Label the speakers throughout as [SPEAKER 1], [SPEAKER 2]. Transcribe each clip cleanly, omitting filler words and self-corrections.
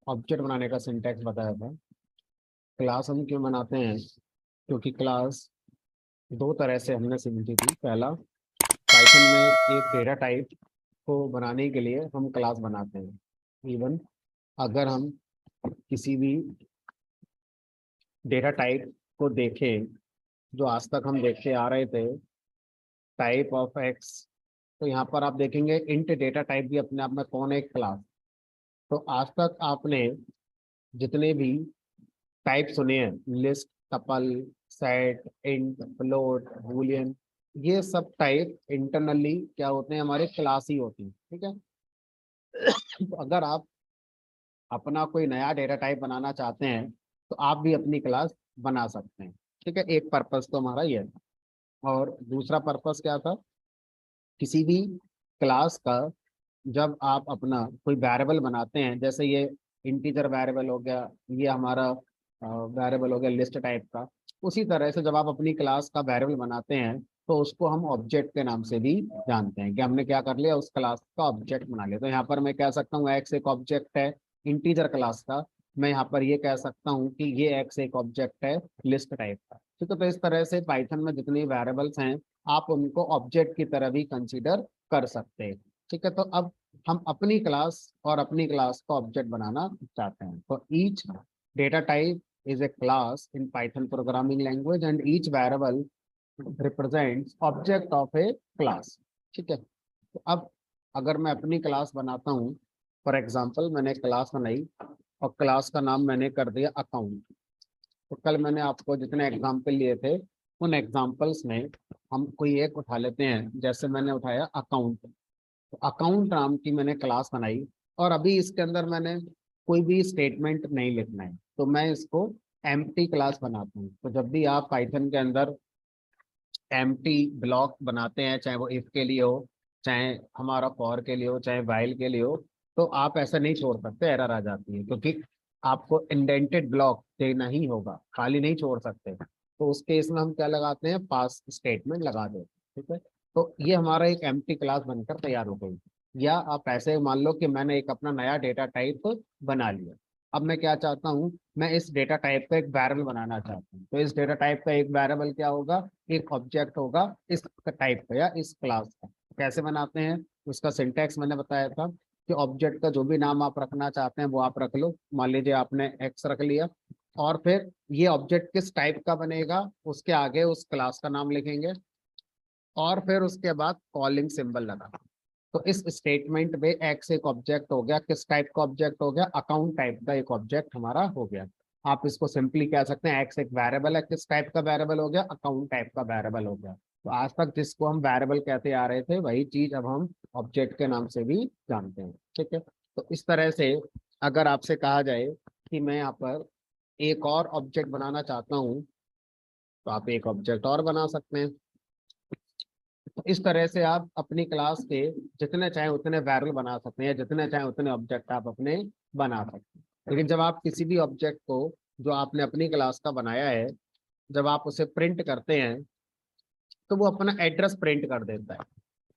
[SPEAKER 1] Object बनाने का syntax बताया था। क्लास हम क्यों बनाते हैं? क्योंकि क्लास दो तरह से हमने समझी थी। पहला, पाइथन में एक डेटा टाइप को बनाने के लिए हम क्लास बनाते हैं। इवन अगर हम किसी भी डेटा टाइप को देखें, जो आज तक हम देखते आ रहे थे, टाइप ऑफ एक्स, तो यहाँ पर आप देखेंगे इंट डेटा टाइप भी अपने आप में कौन है? एक क्लास। तो आज तक आपने जितने भी टाइप सुने हैं, list, tuple, set, int, float, Boolean, ये सब टाइप इंटरनली क्या होते हैं? हमारे क्लास ही होती हैं। ठीक है। तो अगर आप अपना कोई नया डेटा टाइप बनाना चाहते हैं तो आप भी अपनी क्लास बना सकते हैं। ठीक है, एक पर्पस तो हमारा ये है। और दूसरा पर्पस क्या था? किसी भी क्लास का जब आप अपना कोई वेरिएबल बनाते हैं, जैसे ये इंटीजर वेरिएबल हो गया, ये हमारा वेरिएबल हो गया लिस्ट टाइप का, उसी तरह से जब आप अपनी क्लास का वेरिएबल बनाते हैं तो उसको हम ऑब्जेक्ट के नाम से भी जानते हैं कि हमने क्या कर लिया, उस क्लास का ऑब्जेक्ट बना लिया। तो यहाँ पर मैं कह सकता हूँ एक्स एक ऑब्जेक्ट है इंटीजर क्लास का। मैं यहाँ पर ये कह सकता हूँ कि ये एक्स एक ऑब्जेक्ट है लिस्ट टाइप का। ठीक है, तो इस तरह से पाइथन में जितनी वेरिएबल्स हैं आप उनको ऑब्जेक्ट की तरह भी कंसीडर कर सकते हैं। ठीक है, तो अब हम अपनी क्लास और अपनी क्लास को ऑब्जेक्ट बनाना चाहते हैं। तो each data type is a class in Python programming language and each variable represents object of A class. ठीक है, तो अब अगर मैं अपनी क्लास बनाता हूँ, फॉर एग्जांपल मैंने क्लास बनाई और क्लास का नाम मैंने कर दिया अकाउंट। तो कल मैंने आपको जितने एग्जाम्पल लिए थे उन एग्जाम्पल्स में हम कोई एक उठा लेते हैं। जैसे मैंने उठाया अकाउंट, तो अकाउंट नाम की मैंने क्लास बनाई और अभी इसके अंदर मैंने कोई भी स्टेटमेंट नहीं लिखना है, तो मैं इसको एम्प्टी क्लास बनाता हूँ। तो जब भी आप पाइथन के अंदर एम्प्टी ब्लॉक बनाते हैं, चाहे वो इफ के लिए हो, चाहे हमारा फॉर के लिए हो, चाहे वाइल के लिए हो, तो आप ऐसा नहीं छोड़ सकते, एरर आ जाती है। क्योंकि आपको इंडेंटेड ब्लॉक देना ही होगा, खाली नहीं छोड़ सकते। तो उस केस में हम क्या लगाते हैं? पास स्टेटमेंट लगा देते हैं। ठीक है, तो ये हमारा एक एम्प्टी क्लास बनकर तैयार हो गई। या आप ऐसे मान लो कि मैंने एक अपना नया डेटा टाइप बना लिया। अब मैं क्या चाहता हूँ? मैं इस डेटा टाइप का एक वेरिएबल बनाना चाहता हूँ। तो इस डेटा टाइप का एक वेरिएबल क्या होगा? एक ऑब्जेक्ट होगा इस टाइप का या इस क्लास का। कैसे बनाते हैं उसका सिंटैक्स मैंने बताया था कि ऑब्जेक्ट का जो भी नाम आप रखना चाहते हैं वो आप रख लो। मान लीजिए आपने एक्स रख लिया, और फिर ये ऑब्जेक्ट किस टाइप का बनेगा उसके आगे उस क्लास का नाम लिखेंगे, और फिर उसके बाद कॉलिंग सिंबल लगा। तो इस स्टेटमेंट में एक्स एक ऑब्जेक्ट हो गया, किस टाइप का ऑब्जेक्ट हो गया? अकाउंट टाइप का एक ऑब्जेक्ट हमारा हो गया। आप इसको सिंपली कह सकते हैं एक्स एक वेरिएबल है, किस टाइप का वेरिएबल हो गया? अकाउंट टाइप का वेरिएबल हो गया। तो आज तक जिसको हम वेरिएबल कहते आ रहे थे वही चीज अब हम ऑब्जेक्ट के नाम से भी जानते हैं। ठीक है, तो इस तरह से अगर आपसे कहा जाए कि मैं यहाँ पर एक और ऑब्जेक्ट बनाना चाहता हूँ, तो आप एक ऑब्जेक्ट और बना सकते हैं। तो इस तरह से आप अपनी क्लास के जितने चाहे उतने वेरिएबल बना सकते हैं, जितने चाहे उतने ऑब्जेक्ट आप अपने बना सकते हैं। लेकिन जब आप किसी भी ऑब्जेक्ट को जो आपने अपनी क्लास का बनाया है, जब आप उसे प्रिंट करते हैं तो वो अपना एड्रेस प्रिंट कर देता है।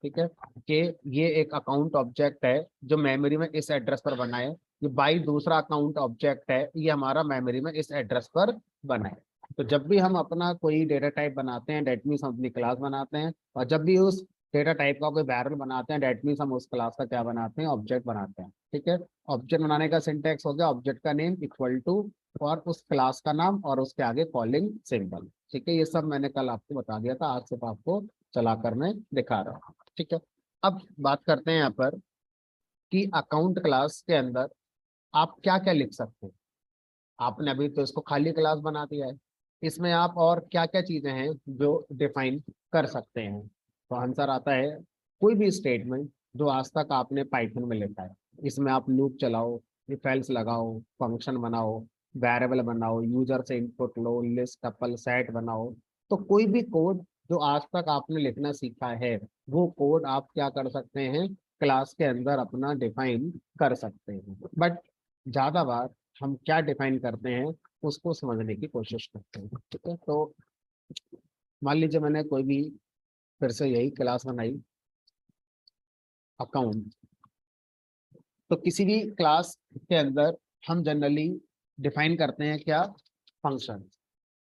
[SPEAKER 1] ठीक है, कि ये एक अकाउंट ऑब्जेक्ट है जो मेमोरी में इस एड्रेस पर बना है, ये बाई दूसरा अकाउंट ऑब्जेक्ट है, ये हमारा मेमोरी में इस एड्रेस पर बना है। तो जब भी हम अपना कोई डेटा टाइप बनाते हैं डेट मीन्स हम अपनी क्लास बनाते हैं, और जब भी उस डेटा टाइप का कोई वेरिएबल बनाते हैं डेट मीन्स हम उस क्लास का क्या बनाते हैं? ऑब्जेक्ट बनाते हैं। ठीक है, ऑब्जेक्ट बनाने का सिंटैक्स हो गया ऑब्जेक्ट का नेम इक्वल टू और उस क्लास का नाम और उसके आगे कॉलिंग सिंबल। ठीक है, ये सब मैंने कल आपको बता दिया था, आज सिर्फ आपको चलाकर मैं दिखा रहा हूँ। ठीक है, अब बात करते हैं यहाँ पर कि अकाउंट क्लास के अंदर आप क्या क्या लिख सकते हैं। आपने अभी तो इसको खाली क्लास बना दिया है, इसमें आप और क्या क्या चीजें हैं जो डिफाइन कर सकते हैं? तो आंसर आता है कोई भी स्टेटमेंट जो आज तक आपने पाइथन में लिखा है। इसमें आप लूप चलाओ, इफ एल्स लगाओ, फंक्शन बनाओ, वेरिएबल बनाओ, यूजर से input low, list tuple set बनाओ। तो कोई भी कोड जो आज तक आपने लिखना सीखा है वो कोड आप क्या कर सकते हैं? क्लास के अंदर अपना डिफाइन कर सकते हैं। बट ज्यादा बार हम क्या डिफाइन करते हैं उसको समझने की कोशिश करते हैं। ठीक है, तो मान लीजिए मैंने कोई भी फिर से यही क्लास बनाई अकाउंट। तो किसी भी क्लास के अंदर हम जनरली डिफाइन करते हैं क्या, फंक्शन।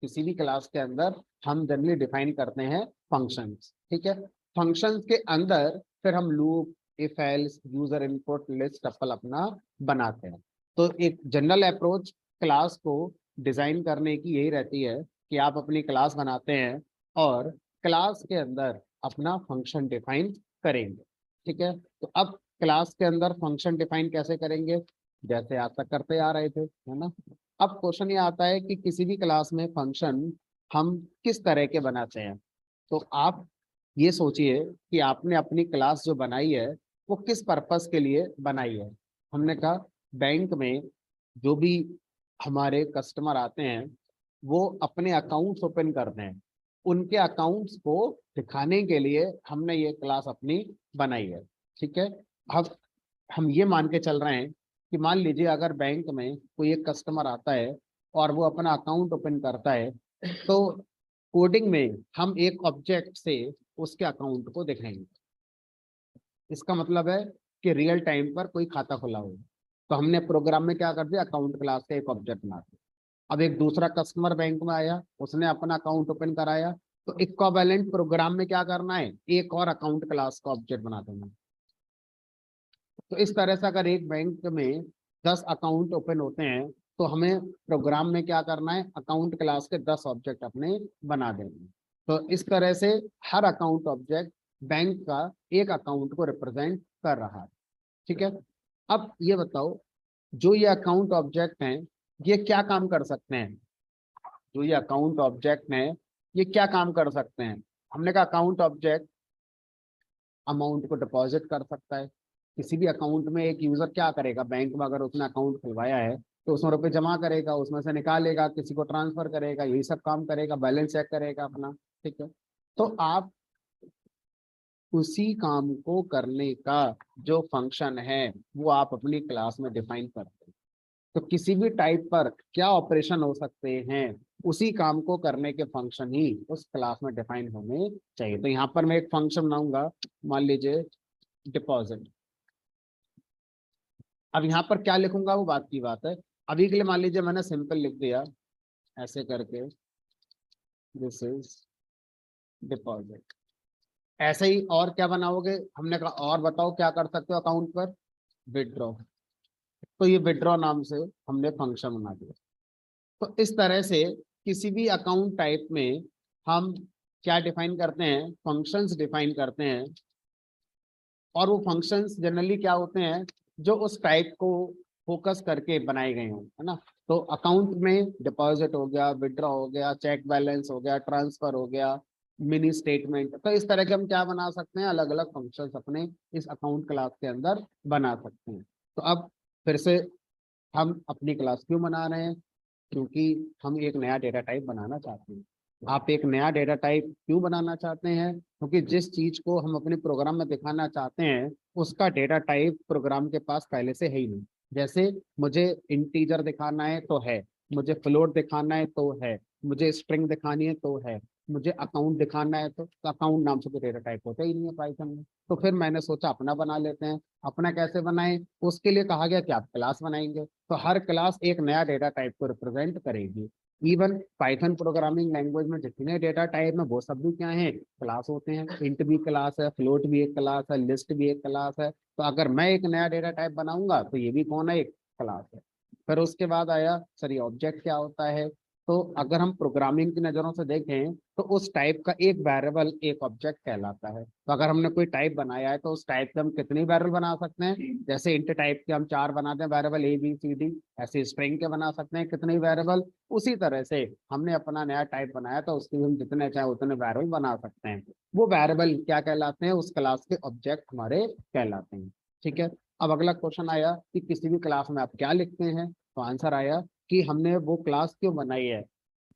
[SPEAKER 1] किसी भी क्लास के अंदर हम जनरली डिफाइन करते हैं फंक्शंस, ठीक है। फंक्शंस के अंदर फिर हम loop, if else, user input, list, tuple अपना बनाते हैं। तो एक जनरल अप्रोच क्लास को डिजाइन करने की यही रहती है कि आप अपनी क्लास बनाते हैं और क्लास के अंदर अपना फंक्शन डिफाइन करेंगे, ठीक है। तो अब क्लास के अंदर फंक्शन डिफाइन कैसे करेंगे, जैसे आज तक करते आ रहे थे, है ना। अब क्वेश्चन ये आता है कि किसी भी क्लास में फंक्शन हम किस तरह के बनाते हैं। तो आप ये सोचिए कि आपने अपनी क्लास जो बनाई है वो किस पर्पस के लिए बनाई है। हमने कहा बैंक में जो भी हमारे कस्टमर आते हैं वो अपने अकाउंट्स ओपन करते हैं, उनके अकाउंट्स को दिखाने के लिए हमने ये क्लास अपनी बनाई है, ठीक है। अब हम ये मान के चल रहे हैं कि मान लीजिए अगर बैंक में कोई एक कस्टमर आता है और वो अपना अकाउंट ओपन करता है, तो कोडिंग में हम एक ऑब्जेक्ट से उसके अकाउंट को दिखाएंगे। इसका मतलब है कि रियल टाइम पर कोई खाता खुला हो, तो हमने प्रोग्राम में क्या कर दिया, अकाउंट क्लास का एक ऑब्जेक्ट बना दिया। अब एक दूसरा कस्टमर बैंक में आया, उसने अपना अकाउंट ओपन कराया, तो इक्विवेलेंट प्रोग्राम में क्या करना है, एक और अकाउंट क्लास का ऑब्जेक्ट बना देना। तो इस तरह से अगर एक बैंक में 10 अकाउंट ओपन होते हैं तो हमें प्रोग्राम में क्या करना है, अकाउंट क्लास के 10 ऑब्जेक्ट अपने बना देंगे। तो इस तरह से हर अकाउंट ऑब्जेक्ट बैंक का एक अकाउंट को रिप्रेजेंट कर रहा है, ठीक है। अब ये बताओ, जो ये अकाउंट ऑब्जेक्ट हैं ये क्या काम कर सकते हैं, जो ये अकाउंट ऑब्जेक्ट हैं ये क्या काम कर सकते हैं। हमने कहा अकाउंट ऑब्जेक्ट अमाउंट को डिपॉजिट कर सकता है। किसी भी अकाउंट में एक यूजर क्या करेगा, बैंक में अगर उसने अकाउंट खुलवाया है तो उसमें रुपए जमा करेगा, उसमें से निकालेगा, किसी को ट्रांसफर करेगा, यही सब काम करेगा, बैलेंस चेक करेगा अपना, ठीक है। तो आप उसी काम को करने का जो फंक्शन है वो आप अपनी क्लास में डिफाइन करते हैं। तो किसी भी टाइप पर क्या ऑपरेशन हो सकते हैं, उसी काम को करने के फंक्शन ही उस क्लास में डिफाइन होने चाहिए। तो यहाँ पर मैं एक फंक्शन बनाऊंगा, मान लीजिए डिपॉजिट। अब यहाँ पर क्या लिखूंगा वो बात की बात है। अभी के लिए मान लीजिए मैंने सिंपल लिख दिया ऐसे करके, दिस इज डिपॉजिट। ऐसे ही और क्या बनाओगे, हमने कहा और बताओ क्या कर सकते हो अकाउंट पर, विड्रॉ। तो ये विड्रॉ नाम से हमने फंक्शन बना दिया। तो इस तरह से किसी भी अकाउंट टाइप में हम क्या डिफाइन करते हैं, फंक्शंस डिफाइन करते हैं। और वो फंक्शंस जनरली क्या होते हैं, जो उस टाइप को फोकस करके बनाए गए हों, है ना। तो अकाउंट में डिपॉजिट हो गया, विड्रॉ हो गया, चेक बैलेंस हो गया, ट्रांसफर हो गया, मिनी स्टेटमेंट। तो इस तरह के हम क्या बना सकते हैं, अलग अलग फंक्शंस अपने इस अकाउंट क्लास के अंदर बना सकते हैं। तो अब फिर से हम अपनी क्लास क्यों बना रहे हैं, क्योंकि हम एक नया डेटा टाइप बनाना चाहते हैं। आप एक नया डेटा टाइप क्यों बनाना चाहते हैं, क्योंकि जिस चीज को हम अपने प्रोग्राम में दिखाना चाहते हैं उसका डेटा टाइप प्रोग्राम के पास पहले से है ही नहीं। जैसे मुझे इंटीजर दिखाना है तो है, मुझे फ्लोट दिखाना है तो है, मुझे स्ट्रिंग दिखानी है तो है, मुझे अकाउंट दिखाना है तो अकाउंट नाम से कोई डेटा टाइप होता ही नहीं है पाइथन में। तो फिर मैंने सोचा अपना बना लेते हैं। अपना कैसे बनाएं, उसके लिए कहा गया कि आप क्लास बनाएंगे, तो हर क्लास एक नया डेटा टाइप को रिप्रेजेंट करेगी। इवन पाइथन प्रोग्रामिंग लैंग्वेज में जितने डेटा टाइप में वो सब भी क्या है, क्लास होते हैं। इंट भी क्लास है, फ्लोट भी एक क्लास है, लिस्ट भी एक क्लास है। तो अगर मैं एक नया डेटा टाइप बनाऊंगा तो ये भी कौन है, एक क्लास है। फिर उसके बाद आया सर ये ऑब्जेक्ट क्या होता है। तो अगर हम प्रोग्रामिंग की नजरों से देखें तो उस टाइप का एक वेरिएबल एक ऑब्जेक्ट कहलाता है। तो अगर हमने कोई टाइप बनाया है तो उस टाइप के हम कितने वेरिएबल बना सकते हैं, जैसे इंट टाइप के हम 4 बनाते हैं वेरिएबल ABCD, ऐसे स्ट्रिंग के बना सकते हैं कितने वेरिएबल। उसी तरह से हमने अपना नया टाइप बनाया तो उसके हम जितने चाहे उतने वेरिएबल बना सकते हैं। वो वेरिएबल क्या कहलाते हैं, उस क्लास के ऑब्जेक्ट हमारे कहलाते हैं, ठीक है। अब अगला क्वेश्चन आया कि किसी भी क्लास में आप क्या लिखते हैं, तो आंसर आया कि हमने वो क्लास क्यों बनाई है,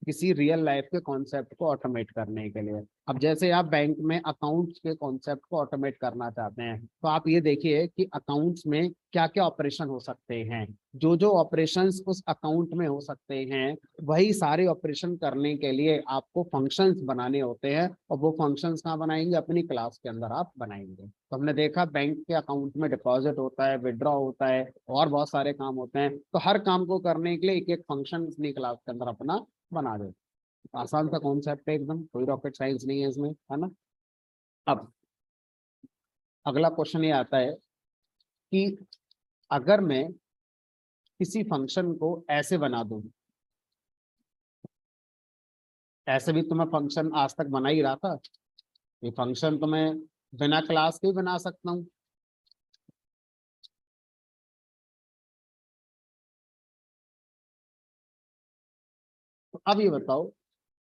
[SPEAKER 1] किसी रियल लाइफ के कॉन्सेप्ट को ऑटोमेट करने के लिए। अब जैसे आप बैंक में अकाउंट्स के कॉन्सेप्ट को ऑटोमेट करना चाहते हैं, तो आप ये देखिए कि अकाउंट्स में क्या क्या ऑपरेशन हो सकते हैं। जो जो ऑपरेशंस उस अकाउंट में हो सकते हैं, वही सारे ऑपरेशन करने के लिए आपको फंक्शंस बनाने होते हैं, और वो फंक्शंस कहाँ बनाएंगे, अपनी क्लास के अंदर आप बनाएंगे। तो हमने देखा बैंक के अकाउंट में डिपॉजिट होता है, विड्रॉ होता है, और बहुत सारे काम होते हैं। तो हर काम को करने के लिए एक एक फंक्शन अपनी क्लास के अंदर अपना बना दे। आसान सा कॉन्सेप्ट है एकदम, कोई रॉकेट साइंस नहीं है इसमें, है ना। अब अगला क्वेश्चन ये आता है कि अगर मैं किसी फंक्शन को ऐसे बना दूं, ऐसे भी तो मैं फंक्शन आज तक बना ही रहा था, ये फंक्शन तो मैं बिना क्लास के ही बना सकता हूँ। तो अब ये बताओ,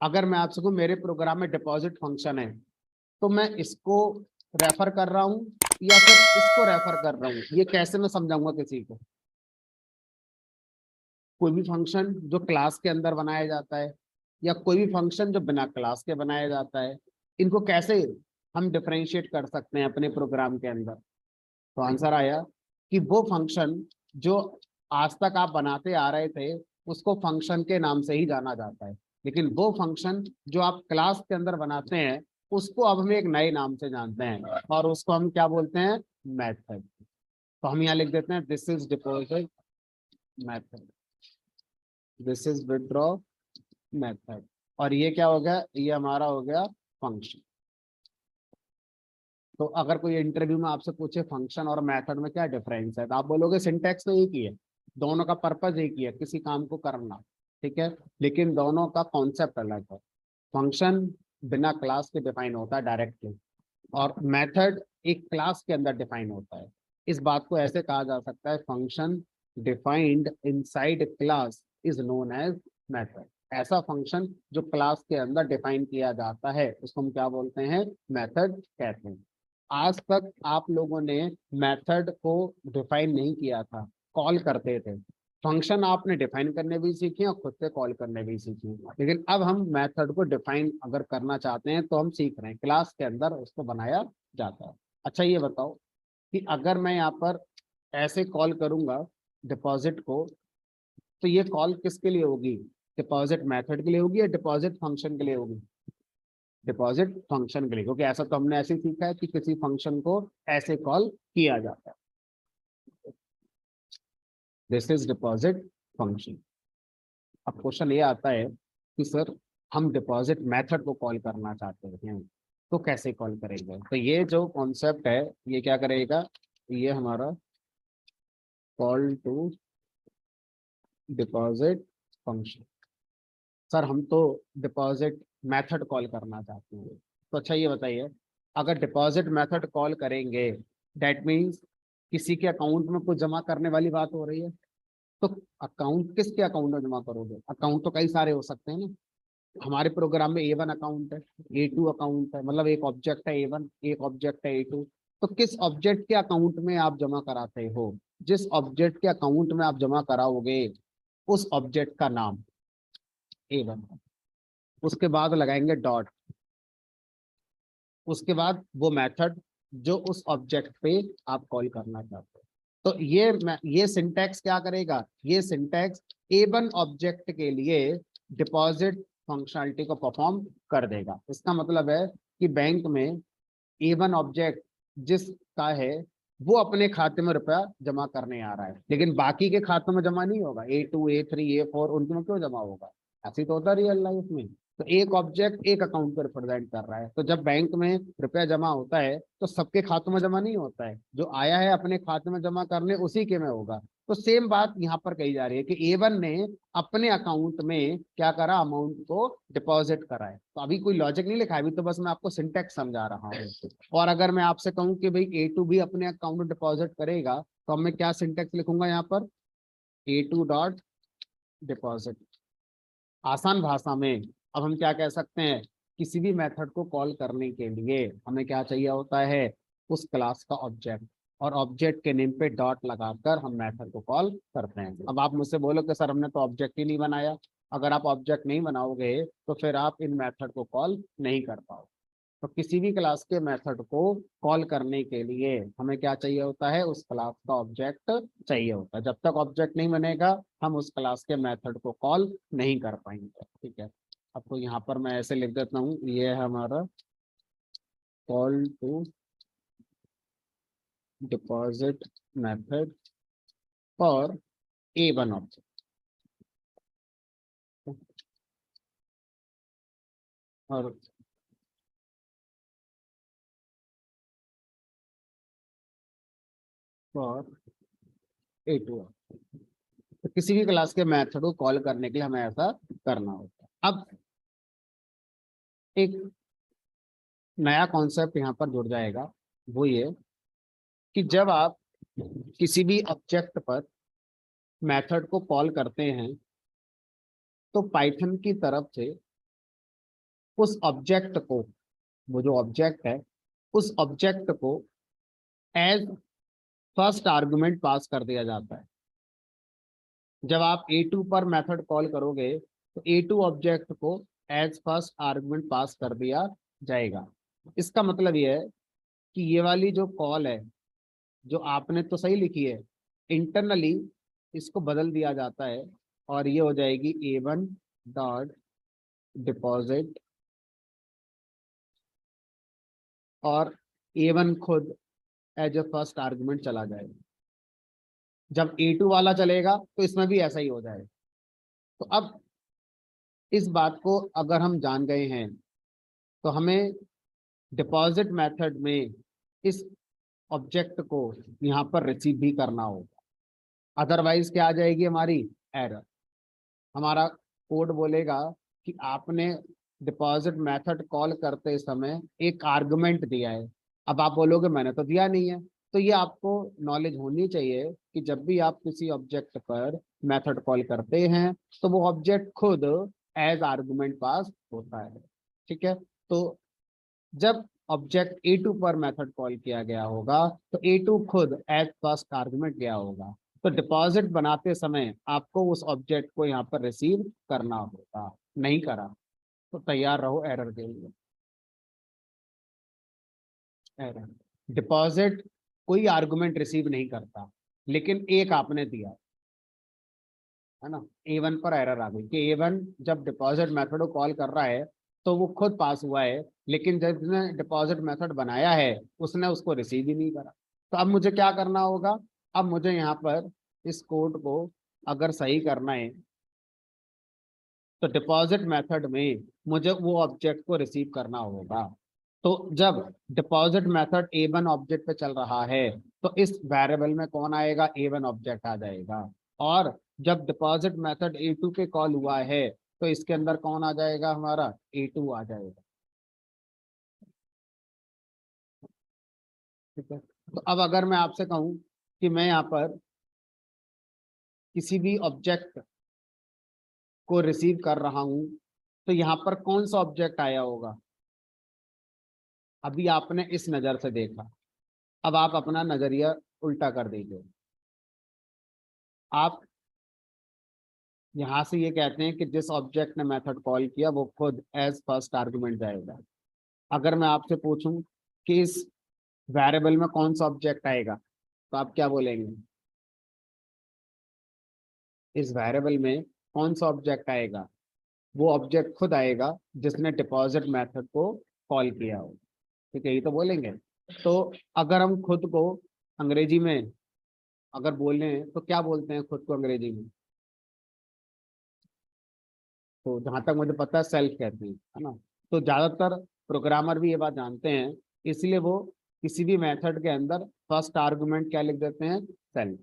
[SPEAKER 1] अगर मैं आपसे कहूँ मेरे प्रोग्राम में डिपॉजिट फंक्शन है, तो मैं इसको रेफर कर रहा हूँ या फिर इसको रेफर कर रहा हूँ, ये कैसे मैं समझाऊंगा किसी को। कोई भी फंक्शन जो क्लास के अंदर बनाया जाता है, या कोई भी फंक्शन जो बिना क्लास के बनाया जाता है, इनको कैसे हम डिफरेंशिएट कर सकते हैं अपने प्रोग्राम के अंदर। तो आंसर आया कि वो फंक्शन जो आज तक आप बनाते आ रहे थे, उसको फंक्शन के नाम से ही जाना जाता है। लेकिन वो फंक्शन जो आप क्लास के अंदर बनाते हैं, उसको अब हम एक नए नाम से जानते हैं, और उसको हम क्या बोलते हैं, मेथड। तो हम यहाँ लिख देते हैं this is deposit method, this is withdraw method, और ये क्या हो गया, ये हमारा हो गया फंक्शन। तो अगर कोई इंटरव्यू में आपसे पूछे फंक्शन और मेथड में क्या डिफरेंस है, तो आप बोलोगे सिंटैक्स तो एक ही है, दोनों का पर्पज एक ही है, किसी काम को करना, ठीक है। लेकिन दोनों का कॉन्सेप्ट अलग है। फंक्शन बिना क्लास के डिफाइन होता है डायरेक्टली, और मेथड एक क्लास के अंदर डिफाइन होता है। इस बात को ऐसे कहा जा सकता है, function defined inside class is known as method. ऐसा फंक्शन जो क्लास के अंदर डिफाइन किया जाता है, उसको हम क्या बोलते हैं, मेथड कहते हैं। आज तक आप लोगों ने मेथड को डिफाइन नहीं किया था, कॉल करते थे। फंक्शन आपने डिफाइन करने भी सीखे और खुद से कॉल करने भी सीखे, लेकिन अब हम मेथड को डिफाइन अगर करना चाहते हैं तो हम सीख रहे हैं, क्लास के अंदर उसको बनाया जाता है। अच्छा ये बताओ कि अगर मैं यहाँ पर ऐसे कॉल करूंगा डिपॉजिट को, तो ये कॉल किसके लिए होगी, डिपॉजिट मेथड के लिए होगी या डिपॉजिट फंक्शन के लिए होगी, डिपॉजिट फंक्शन के लिए, क्योंकि ऐसा तो हमने ऐसे सीखा है कि किसी फंक्शन को ऐसे कॉल किया जाता है। This is deposit function. अब क्वेश्चन ये आता है कि सर हम डिपॉजिट मेथड को कॉल करना चाहते हैं, तो कैसे कॉल करेंगे। तो ये जो कॉन्सेप्ट है, ये क्या करेगा, ये हमारा call to deposit function. Sir हम तो डिपॉजिट मेथड कॉल करना चाहते हैं, तो अच्छा ये बताइए, अगर डिपॉजिट मेथड कॉल करेंगे, दैट मीन्स किसी के अकाउंट में कुछ जमा करने वाली बात हो रही है। तो अकाउंट किसके अकाउंट में जमा करोगे, अकाउंट तो कई सारे हो सकते हैं ना। हमारे प्रोग्राम में A1 अकाउंट है, A2 अकाउंट है, मतलब एक ऑब्जेक्ट है A1, एक ऑब्जेक्ट है A2। तो किस ऑब्जेक्ट के अकाउंट में आप जमा कराते हो, जिस ऑब्जेक्ट के अकाउंट में आप जमा कराओगे, उस ऑब्जेक्ट का नाम A1, उसके बाद लगाएंगे डॉट, उसके बाद वो मेथड जो उस ऑब्जेक्ट पे आप कॉल करना चाहते हो। तो ये सिंटैक्स क्या करेगा, ये सिंटैक्स A1 ऑब्जेक्ट के लिए डिपॉजिट फंक्शनलिटी को परफॉर्म कर देगा। इसका मतलब है कि बैंक में A1 ऑब्जेक्ट जिसका है, वो अपने खाते में रुपया जमा करने आ रहा है, लेकिन बाकी के खातों में जमा नहीं होगा, A2 A3 A4 उनके में क्यों जमा होगा, ऐसे तो होता है रियल लाइफ में। तो एक ऑब्जेक्ट एक अकाउंट को रिप्रेजेंट कर रहा है, तो जब बैंक में रुपया जमा होता है तो सबके खातों में जमा नहीं होता है, जो आया है अपने खाते में जमा करने उसी के में होगा। तो सेम बात यहाँ पर कही जा रही है कि A1 ने अपने अकाउंट में क्या करा, अमाउंट को डिपॉजिट करा है। तो अभी कोई लॉजिक नहीं लिखा है, अभी तो बस मैं आपको सिंटैक्स समझा रहा हूँ। और अगर मैं आपसे कहूँ कि भाई A2 भी अपने अकाउंट में डिपॉजिट करेगा, तो अब मैं क्या सिंटैक्स लिखूंगा यहाँ पर, A2 डॉट डिपॉजिट। आसान भाषा में अब हम क्या कह सकते हैं, किसी भी मेथड को कॉल करने के लिए हमें क्या चाहिए होता है, उस क्लास का ऑब्जेक्ट, और ऑब्जेक्ट के नेम पे डॉट लगाकर हम मेथड को कॉल करते हैं। अब आप मुझसे बोलो कि सर हमने तो ऑब्जेक्ट ही नहीं बनाया, अगर आप ऑब्जेक्ट नहीं बनाओगे तो फिर आप इन मेथड को कॉल नहीं कर पाओगे। तो किसी भी क्लास के मेथड को कॉल करने के लिए हमें क्या चाहिए होता है, उस क्लास का ऑब्जेक्ट चाहिए होता है। जब तक ऑब्जेक्ट नहीं बनेगा हम उस क्लास के मेथड को कॉल नहीं कर पाएंगे। ठीक है, आपको यहाँ पर मैं ऐसे लिख देता हूँ, ये है हमारा call to deposit method for A1 object. और फॉर A2, तो किसी भी क्लास के मेथड को कॉल करने के लिए हमें ऐसा करना होता है। अब एक नया कॉन्सेप्ट यहाँ पर जुड़ जाएगा, वो ये कि जब आप किसी भी ऑब्जेक्ट पर मेथड को कॉल करते हैं तो पाइथन की तरफ से उस ऑब्जेक्ट को, वो जो ऑब्जेक्ट है उस ऑब्जेक्ट को एज फर्स्ट आर्गुमेंट पास कर दिया जाता है। जब आप A2 पर मेथड कॉल करोगे तो A2 ऑब्जेक्ट को एज फर्स्ट आर्गुमेंट पास कर दिया जाएगा। इसका मतलब ये है कि ये वाली जो कॉल है जो आपने तो सही लिखी है, इंटरनली इसको बदल दिया जाता है और ये हो जाएगी A1 डॉट डिपॉजिट, और A1 खुद एज ए फर्स्ट आर्गुमेंट चला जाएगा। जब A2 वाला चलेगा तो इसमें भी ऐसा ही हो जाएगा। तो अब इस बात को अगर हम जान गए हैं तो हमें डिपॉजिट मेथड में इस ऑब्जेक्ट को यहाँ पर रिसीव भी करना होगा, अदरवाइज क्या आ जाएगी हमारी एरर। हमारा कोड बोलेगा कि आपने डिपॉजिट मेथड कॉल करते समय एक आर्गुमेंट दिया है। अब आप बोलोगे मैंने तो दिया नहीं है, तो ये आपको नॉलेज होनी चाहिए कि जब भी आप किसी ऑब्जेक्ट पर मेथड कॉल करते हैं तो वो ऑब्जेक्ट खुद एज आर्गुमेंट पास होता है। ठीक है, तो जब ऑब्जेक्ट A2 पर मेथड कॉल किया गया होगा तो A2 खुद एज फर्स्ट आर्गुमेंट गया होगा। तो डिपॉजिट बनाते समय आपको उस ऑब्जेक्ट को यहाँ पर रिसीव करना होगा, नहीं करा तो तैयार रहो एरर के लिए। एरर, डिपॉजिट कोई आर्गुमेंट रिसीव नहीं करता, लेकिन एक आपने दिया है ना। A1 पर एरर आ गई कि A1 जब डिपॉजिट मेथड को कॉल कर रहा है तो वो खुद पास हुआ है, लेकिन जिसने डिपॉजिट मेथड बनाया है उसने उसको रिसीव ही नहीं करा। तो अब मुझे क्या करना होगा, अब मुझे यहाँ पर इस कोड को अगर सही करना है तो डिपॉजिट मेथड में मुझे वो ऑब्जेक्ट को रिसीव करना होगा। तो जब डिपॉजिट मेथड A1 ऑब्जेक्ट पे चल रहा है तो इस वेरिएबल में कौन आएगा, A1 ऑब्जेक्ट आ जाएगा। और जब डिपॉजिट मेथड A2 पे कॉल हुआ है तो इसके अंदर कौन आ जाएगा, हमारा A2 आ जाएगा। ठीक है, तो अब अगर मैं आपसे कहूं कि मैं यहाँ पर किसी भी ऑब्जेक्ट को रिसीव कर रहा हूं तो यहाँ पर कौन सा ऑब्जेक्ट आया होगा। अभी आपने इस नजर से देखा, अब आप अपना नजरिया उल्टा कर दीजिए। आप यहां से ये कहते हैं कि जिस ऑब्जेक्ट ने मेथड कॉल किया वो खुद एज फर्स्ट आर्गुमेंट जाएगा। अगर मैं आपसे पूछूं कि इस वेरिएबल में कौन सा ऑब्जेक्ट आएगा तो आप क्या बोलेंगे, इस वेरिएबल में कौन सा ऑब्जेक्ट आएगा, वो ऑब्जेक्ट खुद आएगा जिसने डिपॉजिट मेथड को कॉल किया हो। ठीक है, यही तो बोलेंगे। तो अगर हम खुद को अंग्रेजी में अगर बोल रहे हैं तो क्या बोलते हैं खुद को अंग्रेजी में, तो जहां तक मुझे पता है सेल्फ कहते हैं, है ना। तो ज्यादातर प्रोग्रामर भी ये बात जानते हैं, इसलिए वो किसी भी मेथड के अंदर फर्स्ट आर्गुमेंट क्या लिख देते हैं, सेल्फ।